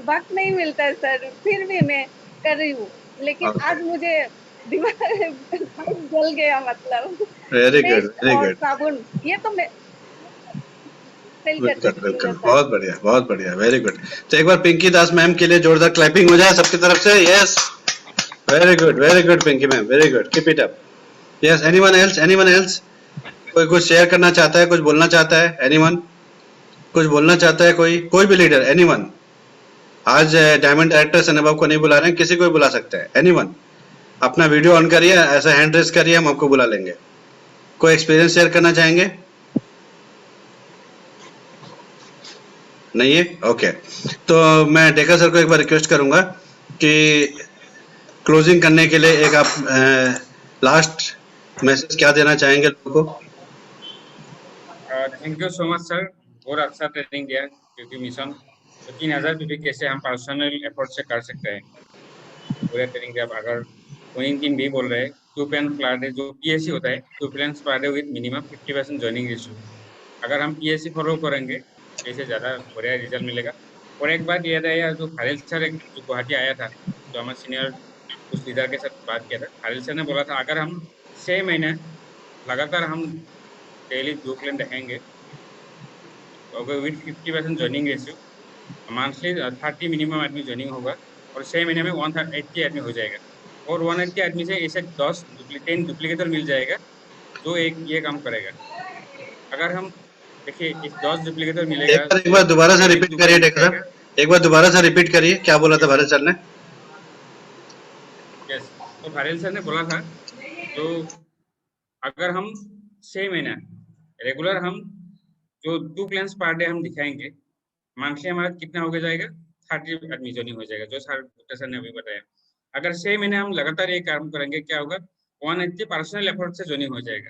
वक्त नहीं मिलता है सर, फिर भी मैं कर रही हूँ। लेकिन आज मुझे दिमाग जल गया, मतलब वेरी गुड साबुन ये तो मैं बिल्कुल बहुत बढ़िया वेरी गुड। तो एक बार पिंकी दास मैम के लिए जोरदार क्लैपिंग हो जाए सबकी तरफ से। Yes very good Pinky ma'am, very good, keep it up. Yes anyone else कोई कुछ शेयर करना चाहता है, कुछ बोलना चाहता है? एनीवन कुछ बोलना चाहता है? कोई भी लीडर, एनीवन? आज डायमंड डायरेक्टर सनबाब को नहीं बुला रहे हैं, किसी को भी बुला सकते हैं। एनीवन अपना वीडियो ऑन करिए, ऐसा हैंड रेस करिए, हम आपको बुला लेंगे। कोई एक्सपीरियंस शेयर करना चाहेंगे? नहीं है? ओके। तो मैं डेका सर को एक बार रिक्वेस्ट करूंगा कि क्लोजिंग करने के लिए एक आप लास्ट मैसेज क्या देना चाहेंगे लोगों को? Thank you so much sir, बहुत अच्छा ट्रेनिंग दिया क्योंकि मिशन तो 3000 पीपी कैसे हम पर्सनल एफर्ट से कर सकते हैं, पूरा ट्रेनिंग दिया। अगर विनिंग टीम भी बोल रहे हैं 2 प्लान पर डे जो पीएससी होता है 2 plan per day with minimum 50% joining ratio, अगर हम पीएससी फॉलो करेंगे तो इससे ज़्यादा बढ़िया रिजल्ट मिलेगा। और एक बात याद आया, जो खालिद सर जो गुवाहाटी आया था, जो हमारे सीनियर कुछ लीडर के साथ बात किया था, खालिद सर ने बोला था अगर हम 6 महीने लगातार हम डेली 2 प्लान रहेंगे तो with 50% joining ratio monthly 30 minimum आदमी ज्वाइनिंग होगा और 6 महीने में 180 आदमी हो जाएगा। और 180 आदमी से ऐसे 10 डुप्लीकेटर मिल जाएगा जो एक ये काम करेगा। अगर हम देखिए इस 10 डुप्लीकेटर मिलेगा एक जो बार दोबारा से डेली रिपीट 2 करिए प्लान डेका दिखाएगा। सर, एक बार दोबारा से रिपीट करिए, क्या बोला था यस भारत सर ने? यस, तो भारत सर ने बोला था जो अगर हम 6 महीना रेगुलर हम जो 2 प्लान्स पर डे हम दिखाएंगे, मंथली हमारा कितना हो जाएगा 30 आदमी ज्वाइनिंग हो जाएगा, जो सर गुप्ता सर ने अभी बताया। अगर 6 महीने हम लगातार ये काम करेंगे क्या होगा, 180 पर्सनल एफर्ट से ज्वाइनिंग हो जाएगा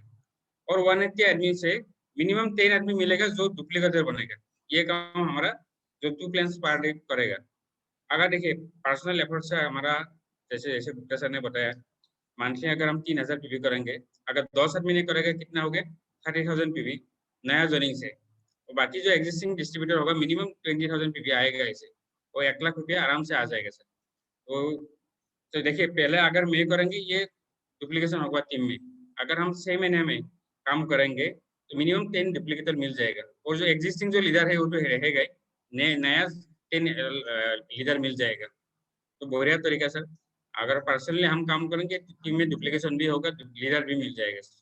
और 180 आदमी से मिनिमम 10 आदमी मिलेगा जो डुप्लीकेटर बनेगा। ये काम हमारा जो 2 प्लान्स पर डे करेगा। अगर देखिए पर्सनल एफर्ट से हमारा जैसे जैसे गुप्ता सर ने बताया, मंथली अगर हम 3000 पीवी करेंगे, अगर 10 आदमी ने करेगा कितना हो गया 30,000 पीवी नया ज्वाइनिंग से। और बाकी जो एग्जिस्टिंग डिस्ट्रीब्यूटर होगा मिनिमम 20,000 पीवी आएगा इसे, और 1 लाख रुपया आराम से आ जाएगा सर। तो देखिए पहले अगर मैं करेंगे ये डुप्लीकेशन होगा टीम में, अगर हम 6 महीने में काम करेंगे तो मिनिमम 10 डुप्लीकेटर मिल जाएगा और जो एग्जिस्टिंग जो लीडर है वो तो रहेगा ही, नया 10 लीडर मिल जाएगा। तो बढ़िया तरीका सर, अगर पर्सनली हम काम करेंगे तो टीम में डुप्लीकेशन भी होगा, लीडर भी मिल जाएगा sir.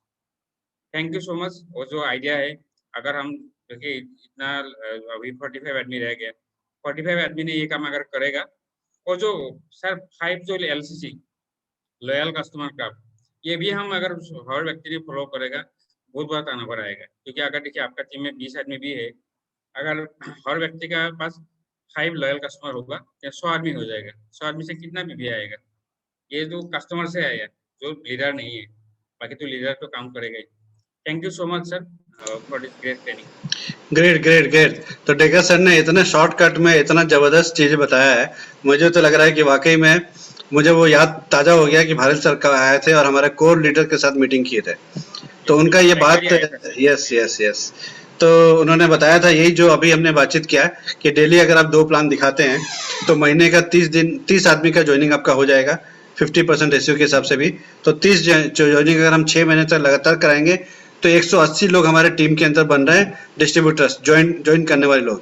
Thank you so much. और जो आइडिया है, अगर हम देखिए इतना अभी 45 आदमी रह गया, 45 आदमी ने ये काम अगर करेगा, और जो सर 5 जो एलसीसी लॉयल कस्टमर का, ये भी हम अगर हर व्यक्ति ने फॉलो करेगा बहुत बड़ा नंबर आएगा। क्योंकि अगर देखिए आपका टीम में 20 आदमी भी है, अगर हर व्यक्ति का पास 5 लॉयल कस्टमर होगा तो 100 आदमी हो जाएगा। 100 आदमी से कितना भी आएगा, ये जो कस्टमर से आएगा, जो लीडर नहीं है, बाकी तो लीडर तो काम करेगा ही। Thank you so much sir for this great training. Great great great. तो डेका सर ने इतने शॉर्टकट में इतना जबरदस्त चीजें बताया है, मुझे तो लग रहा है कि वाकई में मुझे वो याद ताजा हो गया कि भारत सर का आए थे और हमारे कोर लीडर के साथ मीटिंग किए थे, तो उनका ये बात, यस यस यस, तो उन्होंने बताया था यही जो अभी हमने बातचीत किया कि डेली अगर आप 2 प्लान दिखाते हैं तो महीने का 30 आदमी का ज्वाइनिंग आपका हो जाएगा 50% रेशियो के हिसाब से भी। तो 30 ज्वाइनिंग अगर हम 6 महीने तक लगातार कराएंगे तो 180 लोग हमारे टीम के अंदर बन रहे हैं, डिस्ट्रीब्यूटर्स ज्वाइन करने वाले लोग,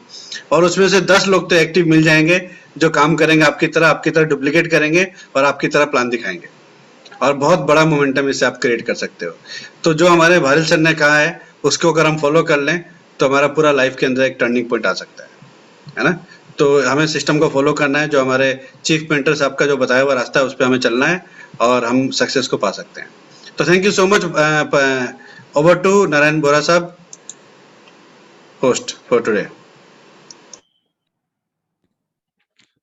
और उसमें से 10 लोग तो एक्टिव मिल जाएंगे जो काम करेंगे आपकी तरह डुप्लीकेट करेंगे और आपकी तरह प्लान दिखाएंगे, और बहुत बड़ा मोमेंटम इससे आप क्रिएट कर सकते हो। तो जो हमारे भारत सर ने कहा है उसको अगर हम फॉलो कर लें तो हमारा पूरा लाइफ के अंदर एक टर्निंग पॉइंट आ सकता है ना? तो हमें सिस्टम को फॉलो करना है, जो हमारे चीफ मेंटर साहब का जो बताया हुआ रास्ता है उस पर हमें चलना है और हम सक्सेस को पा सकते हैं। तो thank you so much. Over to Narayan Bora साहब, host for today.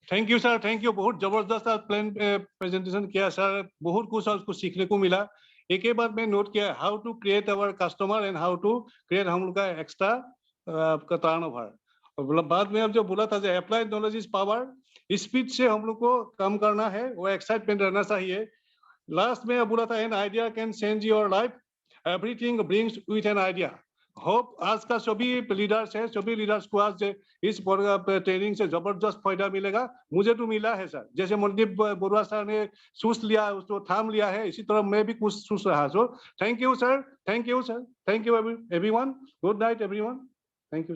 Thank you sir, thank you. बहुत जबरदस्त प्लान प्रेजेंटेशन किया सर, बहुत कुछ उसको सीखने को मिला। एक ही बात मैं नोट किया, how to create our customer and how to create हम लोग का एक्स्ट्रा टर्नओवर। और बाद में अब जो बोला था जो applied knowledge is power, speed से हम लोग को काम करना है, वो एक्साइटमेंट रहना चाहिए। लास्ट में बोला था N idea can change your life, everything brings with an idea. Hope आज का सभी लीडर्स है, सभी लीडर्स को आज इस ट्रेनिंग से जबरदस्त फायदा मिलेगा। मुझे तो मिला है सर, जैसे मनदीप बरुआ सर ने सूस लिया, उसको थाम लिया है, इसी तरह मैं भी कुछ सूस रहा। So thank you sir, thank you sir, thank you everyone. Good night everyone, thank you.